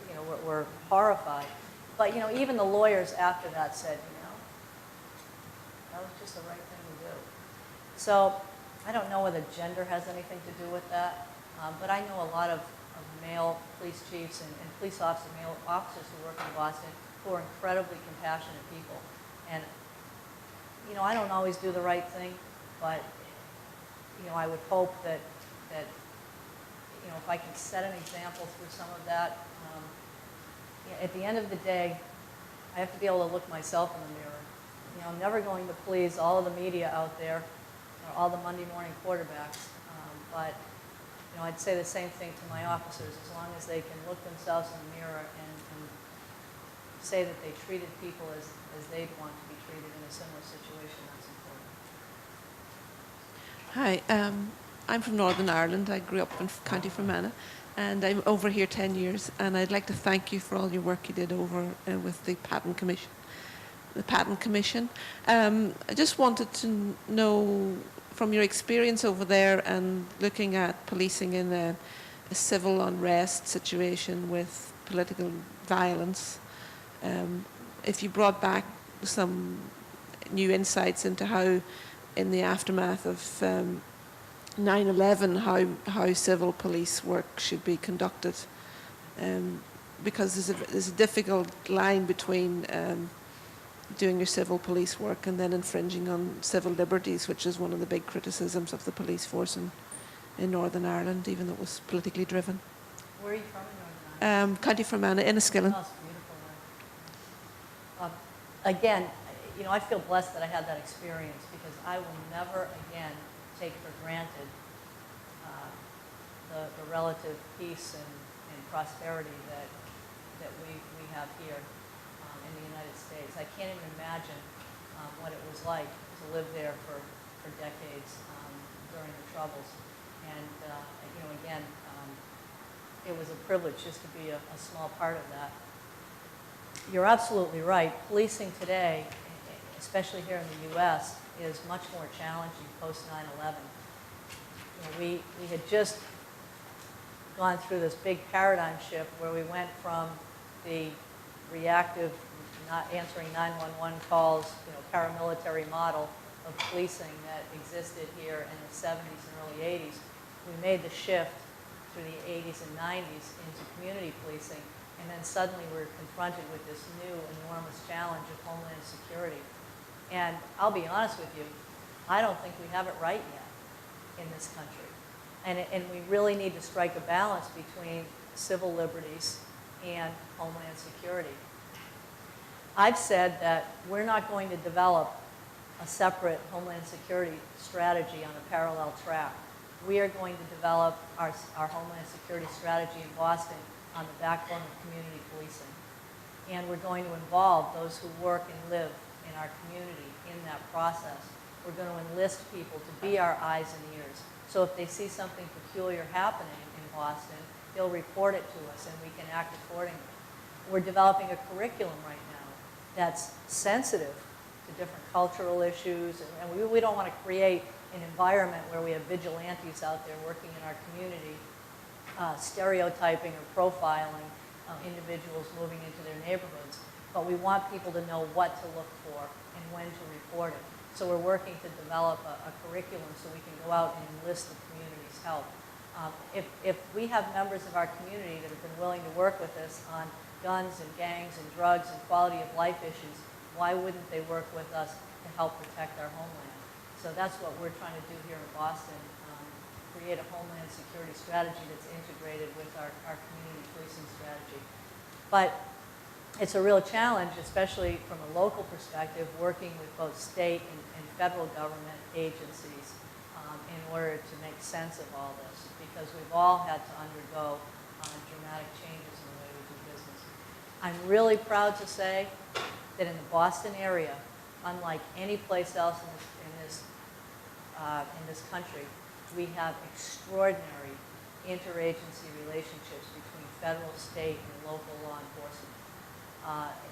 you know, were horrified. But, you know, even the lawyers after that said, you know, that was just the right thing to do. So I don't know whether gender has anything to do with that, but I know a lot of male police chiefs and police officers, male officers who work in Boston, who are incredibly compassionate people. And, you know, I don't always do the right thing, but, you know, I would hope that you know, if I can set an example through some of that, yeah, at the end of the day, I have to be able to look myself in the mirror. You know, I'm never going to please all of the media out there, or all the Monday morning quarterbacks, but you know, I'd say the same thing to my officers. As long as they can look themselves in the mirror and say that they treated people as they'd want to be treated in a similar situation, that's important. Hi, I'm from Northern Ireland. I grew up in County Fermanagh, and I'm over here 10 years, and I'd like to thank you for all your work you did over with the Patent Commission. I just wanted to know, from your experience over there and looking at policing in a civil unrest situation with political violence, if you brought back some new insights into how, in the aftermath of 9/11, how civil police work should be conducted, because there's a difficult line between doing your civil police work and then infringing on civil liberties, which is one of the big criticisms of the police force in Northern Ireland, even though it was politically driven. Where are you from in Northern Ireland? County Fermanagh, Enniskillen. Oh, it's beautiful there. Again, you know, I feel blessed that I had that experience, because I will never again take for granted the relative peace and prosperity that we have here in the United States. I can't even imagine what it was like to live there for decades during the Troubles. And, you know, again, it was a privilege just to be a small part of that. You're absolutely right. Policing today, especially here in the U.S., is much more challenging post 9/11. You know, we had just gone through this big paradigm shift where we went from the reactive, not answering 911 calls, you know, paramilitary model of policing that existed here in the 70s and early 80s. We made the shift through the 80s and 90s into community policing, and then suddenly we were confronted with this new enormous challenge of homeland security. And I'll be honest with you, I don't think we have it right yet in this country. And we really need to strike a balance between civil liberties and homeland security. I've said that we're not going to develop a separate homeland security strategy on a parallel track. We are going to develop our homeland security strategy in Boston on the backbone of community policing. And we're going to involve those who work and live in our community in that process. We're going to enlist people to be our eyes and ears. So if they see something peculiar happening in Boston, they'll report it to us and we can act accordingly. We're developing a curriculum right now that's sensitive to different cultural issues, and we don't want to create an environment where we have vigilantes out there working in our community, stereotyping or profiling individuals moving into their neighborhoods. But we want people to know what to look for and when to report it. So we're working to develop a curriculum so we can go out and enlist the community's help. If we have members of our community that have been willing to work with us on guns and gangs and drugs and quality of life issues, why wouldn't they work with us to help protect our homeland? So that's what we're trying to do here in Boston, create a homeland security strategy that's integrated with our community policing strategy. But it's a real challenge, especially from a local perspective, working with both state and federal government agencies in order to make sense of all this, because we've all had to undergo dramatic changes in the way we do business. I'm really proud to say that in the Boston area, unlike any place else in this country, we have extraordinary interagency relationships between federal, state, and local law enforcement.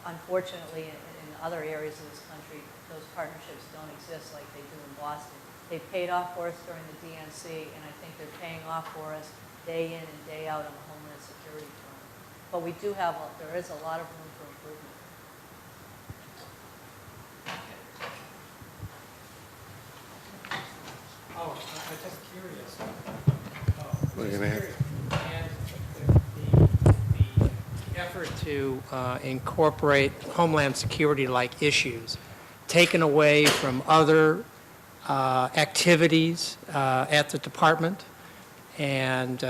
Unfortunately, in other areas of this country, those partnerships don't exist like they do in Boston. They paid off for us during the DNC, and I think they're paying off for us day in and day out on the Homeland Security front. But we do have, there is a lot of room for improvement. Oh, I'm just curious. We're gonna have- And the effort to incorporate Homeland Security-like issues taken away from other activities at the department, and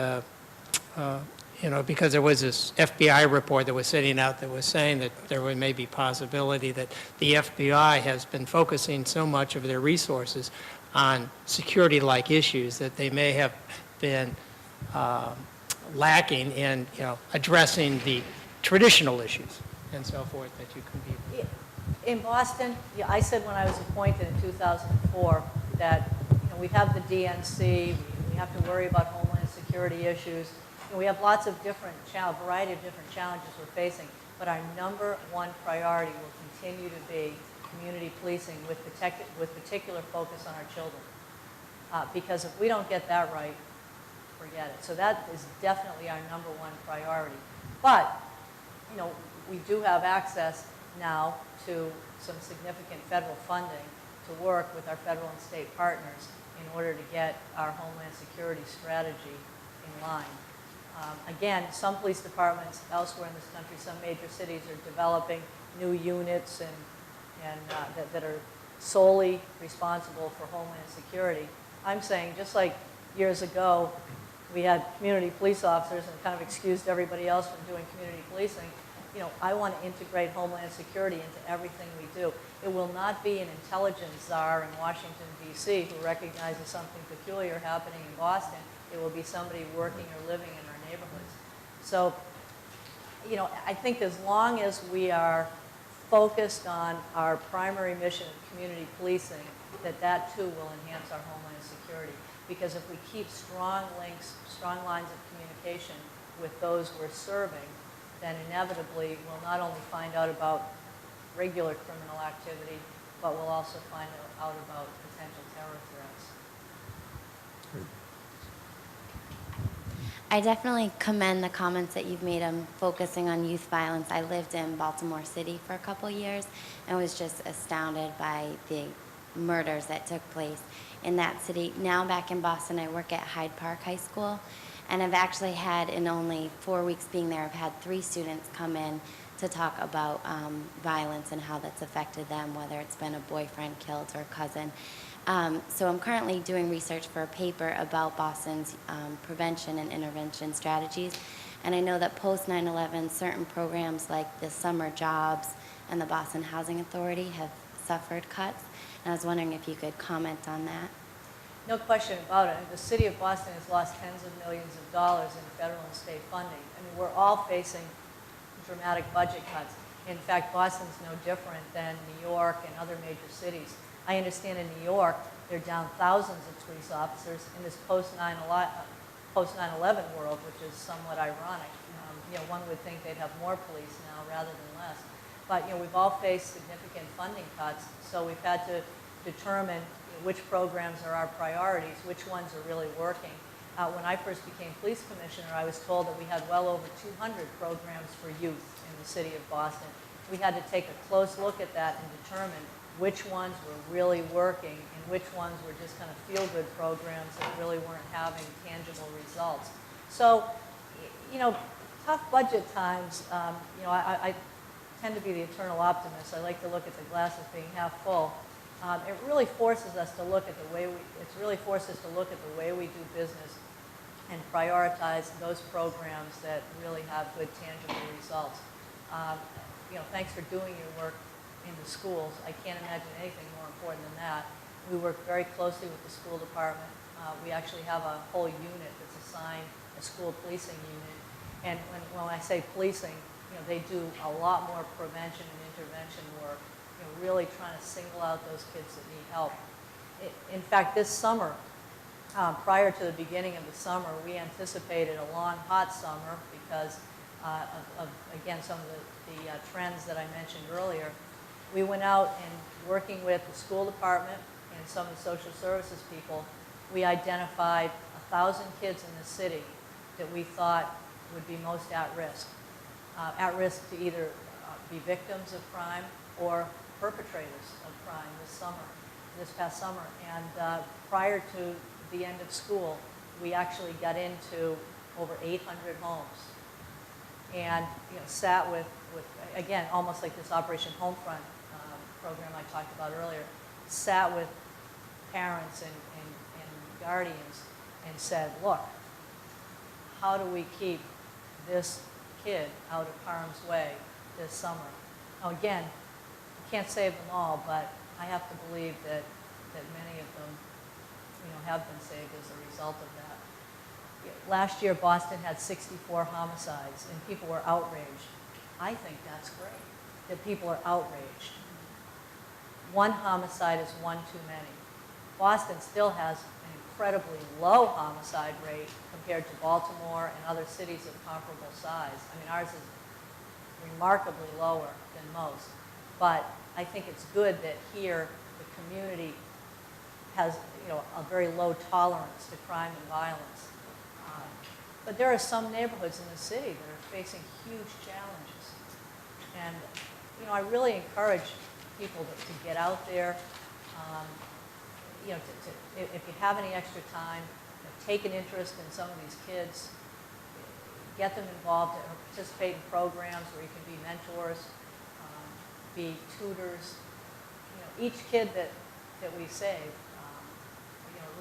because there was this FBI report that was sitting out that was saying that there may be possibility that the FBI has been focusing so much of their resources on security-like issues that they may have been lacking in, addressing the traditional issues and so forth that you can be. In Boston, yeah, I said when I was appointed in 2004 that we have the DNC, we have to worry about homeland security issues. We have lots of different, variety of different challenges we're facing, but our number one priority will continue to be community policing with particular focus on our children. Because if we don't get that right, forget it. So that is definitely our number one priority. But, we do have access now to some significant federal funding to work with our federal and state partners in order to get our homeland security strategy in line. Again, some police departments elsewhere in this country, some major cities are developing new units that are solely responsible for homeland security. I'm saying just like years ago, we had community police officers and kind of excused everybody else from doing community policing. I want to integrate homeland security into everything we do. It will not be an intelligence czar in Washington, D.C. who recognizes something peculiar happening in Boston. It will be somebody working or living in our neighborhoods. So, I think as long as we are focused on our primary mission of community policing, that too will enhance our homeland security. Because if we keep strong links, strong lines of communication with those we're serving, then inevitably we'll not only find out about regular criminal activity, but we'll also find out about potential terror threats. I definitely commend the comments that you've made on focusing on youth violence. I lived in Baltimore City for a couple years and was just astounded by the murders that took place in that city. Now back in Boston, I work at Hyde Park High School, and I've actually had, in only 4 weeks being there, I've had 3 students come in to talk about violence and how that's affected them, whether it's been a boyfriend killed or a cousin. So I'm currently doing research for a paper about Boston's prevention and intervention strategies. And I know that post 9/11, certain programs like the summer jobs and the Boston Housing Authority have suffered cuts. And I was wondering if you could comment on that. No question about it. The city of Boston has lost tens of millions of dollars in federal and state funding. I mean, we're all facing dramatic budget cuts. In fact, Boston's no different than New York and other major cities. I understand in New York, they're down thousands of police officers in this post-9/11 world, which is somewhat ironic. One would think they'd have more police now rather than less. But, we've all faced significant funding cuts, so we've had to determine which programs are our priorities, which ones are really working. When I first became police commissioner, I was told that we had well over 200 programs for youth in the city of Boston. We had to take a close look at that and determine which ones were really working and which ones were just kind of feel-good programs that really weren't having tangible results. So, tough budget times, I tend to be the eternal optimist. I like to look at the glass as being half full. It really forces us to look at the way we do business and prioritize those programs that really have good tangible results. Thanks for doing your work in the schools. I can't imagine anything more important than that. We work very closely with the school department. We actually have a whole unit that's assigned a school policing unit. And when I say policing, they do a lot more prevention and intervention work, really trying to single out those kids that need help. In fact, this summer, prior to the beginning of the summer, we anticipated a long, hot summer because of again, some of the trends that I mentioned earlier. We went out and working with the school department and some of the social services people, we identified 1,000 kids in the city that we thought would be most at risk to either be victims of crime or perpetrators of crime this past summer. And prior to the end of school, we actually got into over 800 homes and sat with again, almost like this Operation Homefront program I talked about earlier, sat with parents and guardians and said, look, how do we keep this kid out of harm's way this summer? Now, again, I can't save them all, but I have to believe that many of them, have been saved as a result of that. Last year, Boston had 64 homicides, and people were outraged. I think that's great, that people are outraged. One homicide is one too many. Boston still has an incredibly low homicide rate compared to Baltimore and other cities of comparable size. I mean, ours is remarkably lower than most. But I think it's good that here the community has, a very low tolerance to crime and violence. But there are some neighborhoods in the city that are facing huge challenges. And, I really encourage people to get out there. If you have any extra time, take an interest in some of these kids, get them involved, or participate in programs where you can be mentors, be tutors. Each kid that we save,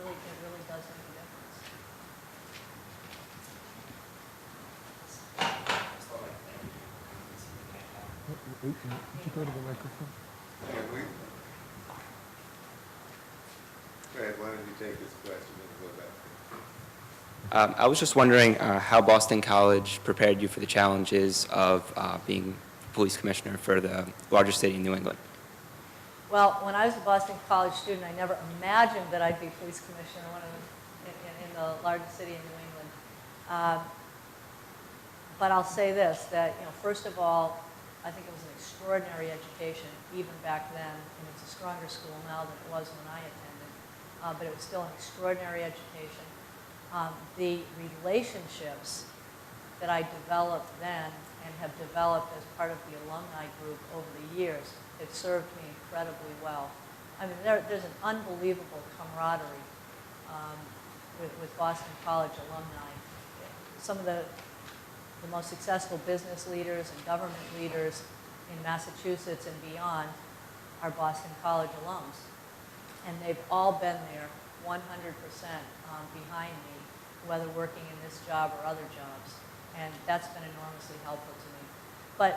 it really does make a difference. Would you go to the microphone? Go ahead, why don't you take this question and go back? I was just wondering how Boston College prepared you for the challenges of being police commissioner for the largest city in New England. Well, when I was a Boston College student, I never imagined that I'd be police commissioner in the largest city in New England. But I'll say this, that, first of all, I think it was an extraordinary education, even back then, and it's a stronger school now than it was when I attended. But it was still an extraordinary education. The relationships that I developed then and have developed as part of the alumni group over the years, it served me incredibly well. I mean, there's an unbelievable camaraderie with Boston College alumni. Some of the most successful business leaders and government leaders in Massachusetts and beyond are Boston College alums. And they've all been there 100% behind me, whether working in this job or other jobs. And that's been enormously helpful to me.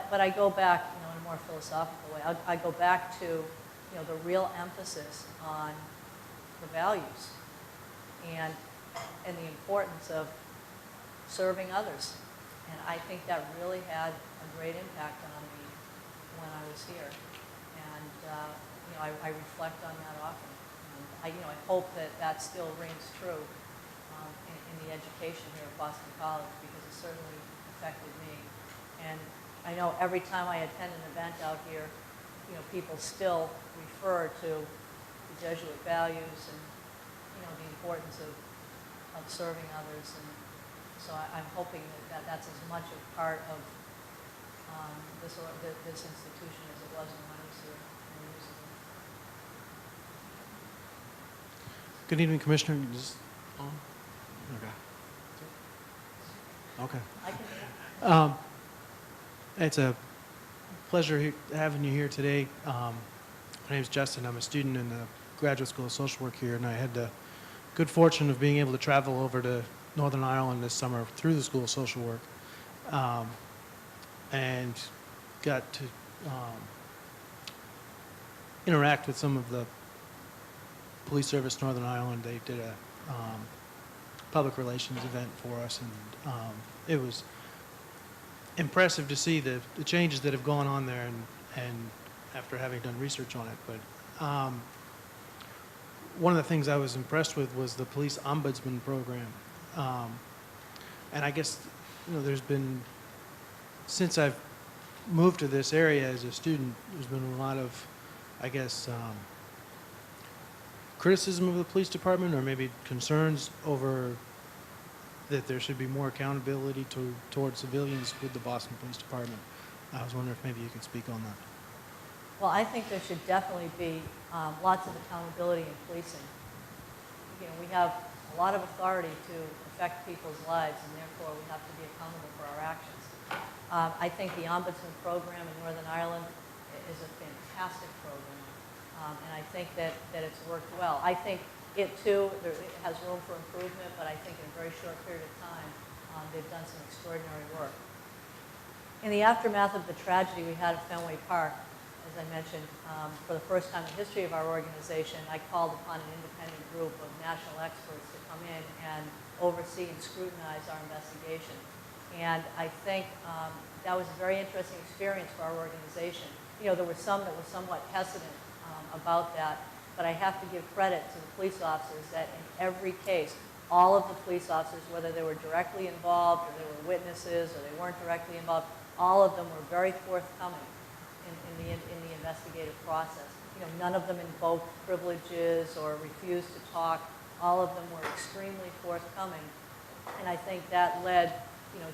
But I go back, in a more philosophical way. I go back to, the real emphasis on the values and the importance of serving others. And I think that really had a great impact on me when I was here. And I reflect on that often. And I hope that still rings true in the education here at Boston College, because it certainly affected me. And I know every time I attend an event out here, people still refer to the Jesuit values and, the importance of serving others. And so I'm hoping that that's as much a part of this institution as it was when I was here many years ago. Good evening, Commissioner. Is this on? Okay. I can It's a pleasure having you here today. My name is Justin. I'm a student in the Graduate School of Social Work here, and I had the good fortune of being able to travel over to Northern Ireland this summer through the School of Social Work, and got to interact with some of the Police Service Northern Ireland. They did a public relations event for us, and it was impressive to see the changes that have gone on there, and after having done research on it. But one of the things I was impressed with was the police ombudsman program. And I guess, there's been, since I've moved to this area as a student, there's been a lot of, I guess, criticism of the police department, or maybe concerns over that there should be more accountability towards civilians with the Boston Police Department. I was wondering if maybe you could speak on that. Well, I think there should definitely be lots of accountability in policing. We have a lot of authority to affect people's lives, and therefore we have to be accountable for our actions. I think the Ombudsman program in Northern Ireland is a fantastic program, and I think that it's worked well. I think it too, it has room for improvement, but I think in a very short period of time, They've done some extraordinary work. In the aftermath of the tragedy we had at Fenway Park, as I mentioned, for the first time in the history of our organization, I called upon an independent group of national experts to come in and oversee and scrutinize our investigation. And I think that was a very interesting experience for our organization. You know, there were some that were somewhat hesitant about that, but I have to give credit to the police officers that in every case, all of the police officers, whether they were directly involved or they were witnesses or they weren't directly involved, all of them were very forthcoming in the investigative process. You know, none of them invoked privileges or refused to talk. All of them were extremely forthcoming, and I think that led, you know,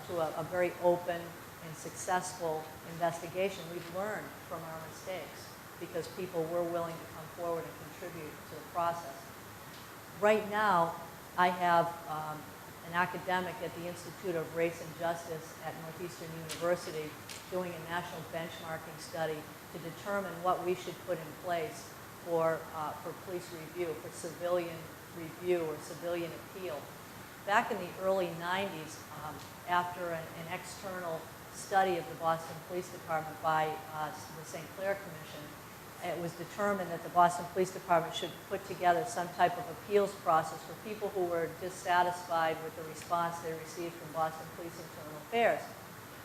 to a very open and successful investigation. We've learned from our mistakes because people were willing to come forward and contribute to the process. Right now, I have an academic at the Institute of Race and Justice at Northeastern University doing a national benchmarking study to determine what we should put in place for police review, for civilian review or civilian appeal. Back in the early 90s, after an external study of the Boston Police Department by the St. Clair Commission, it was determined that the Boston Police Department should put together some type of appeals process for people who were dissatisfied with the response they received from Boston Police Internal Affairs.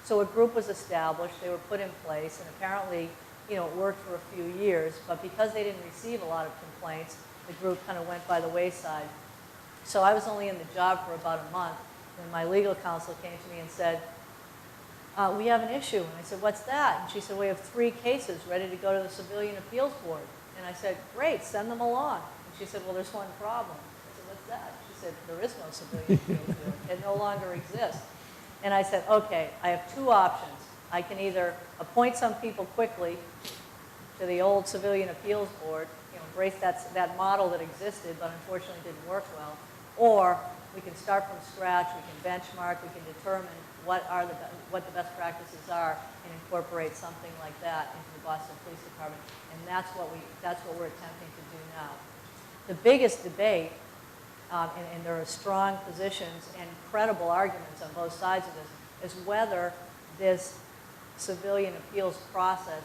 So a group was established, they were put in place, and apparently, you know, it worked for a few years, but because they didn't receive a lot of complaints, the group kind of went by the wayside. So I was only in the job for about a month when my legal counsel came to me and said, we have an issue. And I said, what's that? And she said, we have 3 cases ready to go to the Civilian Appeals Board. And I said, great, send them along. And she said, well, there's one problem. I said, what's that? She said, there is no Civilian Appeals Board. It no longer exists. And I said, okay, I have 2 options. I can either appoint some people quickly to the old Civilian Appeals Board, you know, embrace that model that existed but unfortunately didn't work well, or we can start from scratch, we can benchmark, we can determine what the best practices are and incorporate something like that into the Boston Police Department. And that's what we're attempting to do now. The biggest debate, and there are strong positions and credible arguments on both sides of this, is whether this civilian appeals process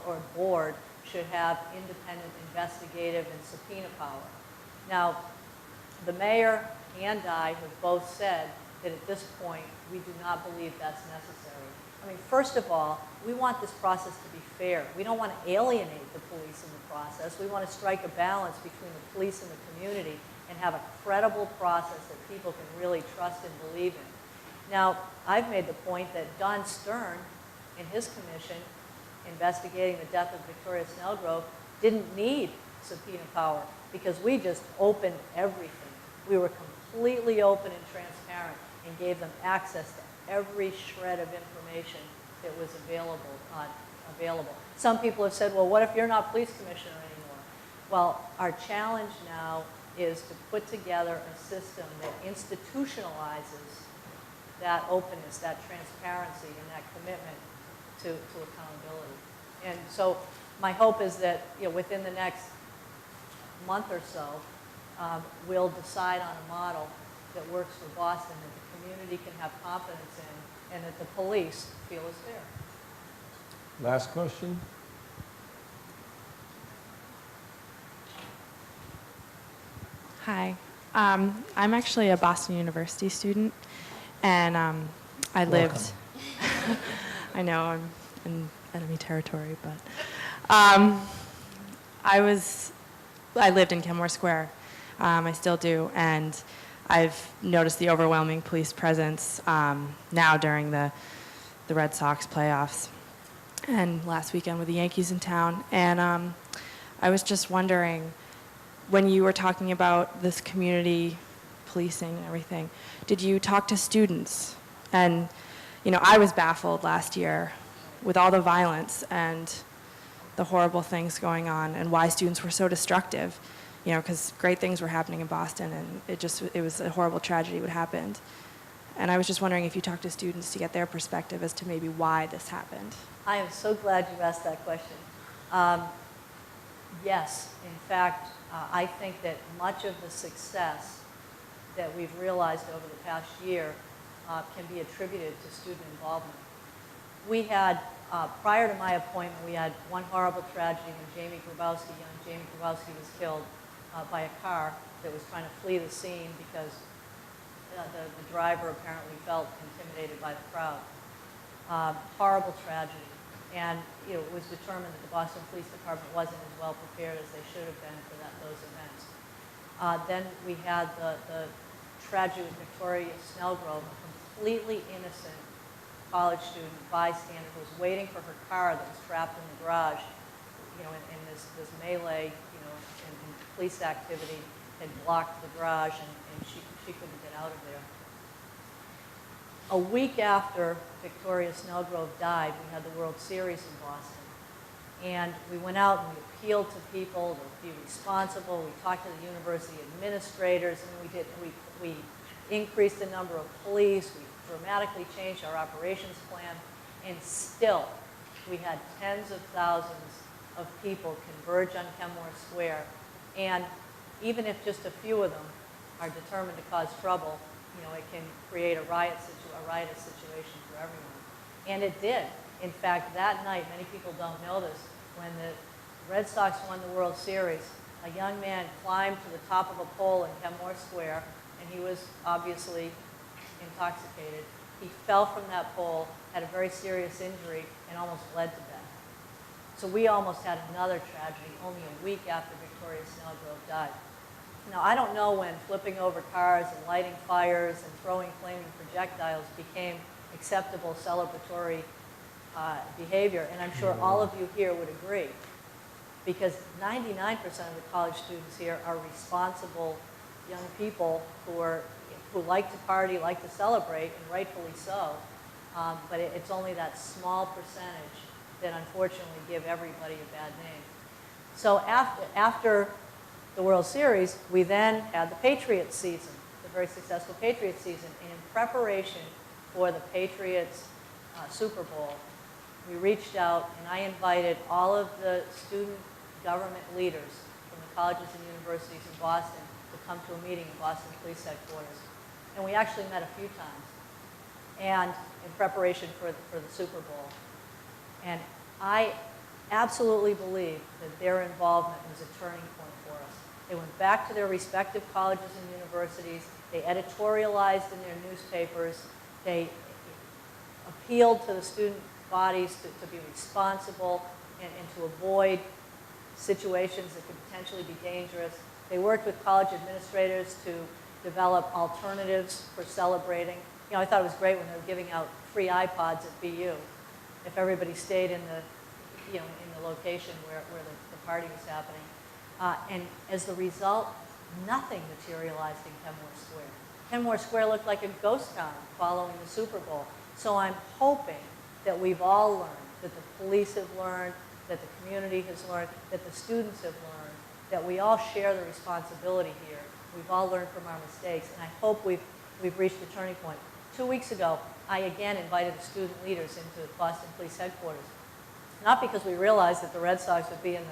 or board should have independent investigative and subpoena power. Now, the mayor and I have both said that at this point, we do not believe that's necessary. I mean, first of all, we want this process to be fair. We don't want to alienate the police in the process. We want to strike a balance between the police and the community and have a credible process that people can really trust and believe in. Now, I've made the point that Don Stern, in his commission, investigating the death of Victoria Snellgrove, didn't need subpoena power because we just opened everything. We were completely open and transparent and gave them access to every shred of information that was available. Some people have said, well, what if you're not police commissioner anymore? Well, our challenge now is to put together a system that institutionalizes that openness, that transparency, and that commitment to accountability. And so my hope is that, you know, within the next month or so, we'll decide on a model that works for Boston, that the community can have confidence in, and that the police feel is fair. Last question? Hi. I'm actually a Boston University student, and I lived, I know I'm in enemy territory, but I lived in Kenmore Square. I still do, and I've noticed the overwhelming police presence now during the Red Sox playoffs and last weekend with the Yankees in town. And I was just wondering, when you were talking about this community policing and everything, did you talk to students? And, you know, I was baffled last year with all the violence and the horrible things going on and why students were so destructive, you know, because great things were happening in Boston and it was a horrible tragedy what happened. And I was just wondering if you talked to students to get their perspective as to maybe why this happened. I am so glad you asked that question. Yes, in fact, I think that much of the success that we've realized over the past year can be attributed to student involvement. We had, prior to my appointment, we had one horrible tragedy when young Jamie Grabowski was killed by a car that was trying to flee the scene because the driver apparently felt intimidated by the crowd. Horrible tragedy. And it was determined that the Boston Police Department wasn't as well prepared as they should have been for those events. Then we had the tragedy with Victoria Snellgrove, a completely innocent college student bystander who was waiting for her car that was trapped in the garage, in this melee, and police activity had blocked the garage, and she couldn't get out of there. A week after Victoria Snellgrove died, we had the World Series in Boston. And we went out and we appealed to people to be responsible. We talked to the university administrators, and we increased the number of police. We dramatically changed our operations plan. And still, we had tens of thousands of people converge on Kenmore Square. And even if just a few of them are determined to cause trouble, it can create a riotous situation for everyone. And it did. In fact, that night, many people don't know this, when the Red Sox won the World Series, a young man climbed to the top of a pole in Kenmore Square, and he was obviously intoxicated. He fell from that pole, had a very serious injury, and almost bled to death. So we almost had another tragedy only a week after Victoria Snellgrove died. Now, I don't know when flipping over cars and lighting fires and throwing flaming projectiles became acceptable celebratory behavior, and I'm sure all of you here would agree, because 99% of the college students here are responsible young people who like to party, like to celebrate, and rightfully so, but it's only that small percentage that unfortunately give everybody a bad name. So after the World Series, we then had the Patriots season, the very successful Patriots season. And in preparation for the Patriots Super Bowl, we reached out and I invited all of the student government leaders from the colleges and universities in Boston to come to a meeting in Boston Police Headquarters. And we actually met a few times, and in preparation for the Super Bowl. And I absolutely believe that their involvement was a turning point for us. They went back to their respective colleges and universities. They editorialized in their newspapers. They appealed to the student bodies to be responsible and to avoid situations that could potentially be dangerous. They worked with college administrators to develop alternatives for celebrating. I thought it was great when they were giving out free iPods at BU if everybody stayed in the location where the party was happening. And as the result, nothing materialized in Kenmore Square. Kenmore Square looked like a ghost town following the Super Bowl. So I'm hoping that we've all learned, that the police have learned, that the community has learned, that the students have learned, that we all share the responsibility here. We've all learned from our mistakes, and I hope we've reached a turning point. 2 weeks ago, I again invited the student leaders into Boston Police Headquarters. Not because we realized that the Red Sox would be in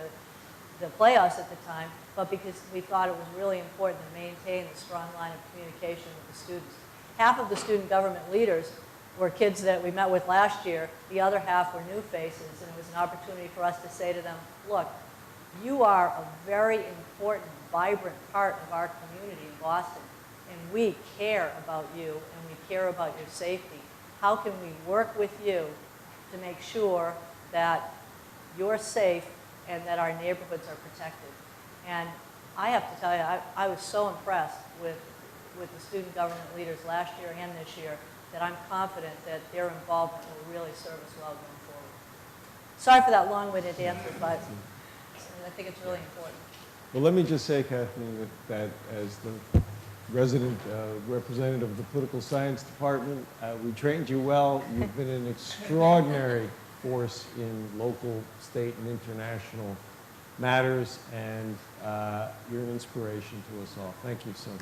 the playoffs at the time, but because we thought it was really important to maintain a strong line of communication with the students. Half of the student government leaders were kids that we met with last year. The other half were new faces, and it was an opportunity for us to say to them, look, you are a very important, vibrant part of our community in Boston, and we care about you, and we care about your safety. How can we work with you to make sure that you're safe and that our neighborhoods are protected? And I have to tell you, I was so impressed with the student government leaders last year and this year that I'm confident that their involvement will really serve us well going forward. Sorry for that long-winded answer, but I think it's really important. Well, let me just say, Kathleen, that as the resident representative of the Political Science Department, we trained you well. You've been an extraordinary force in local, state, and international matters, and you're an inspiration to us all. Thank you so much.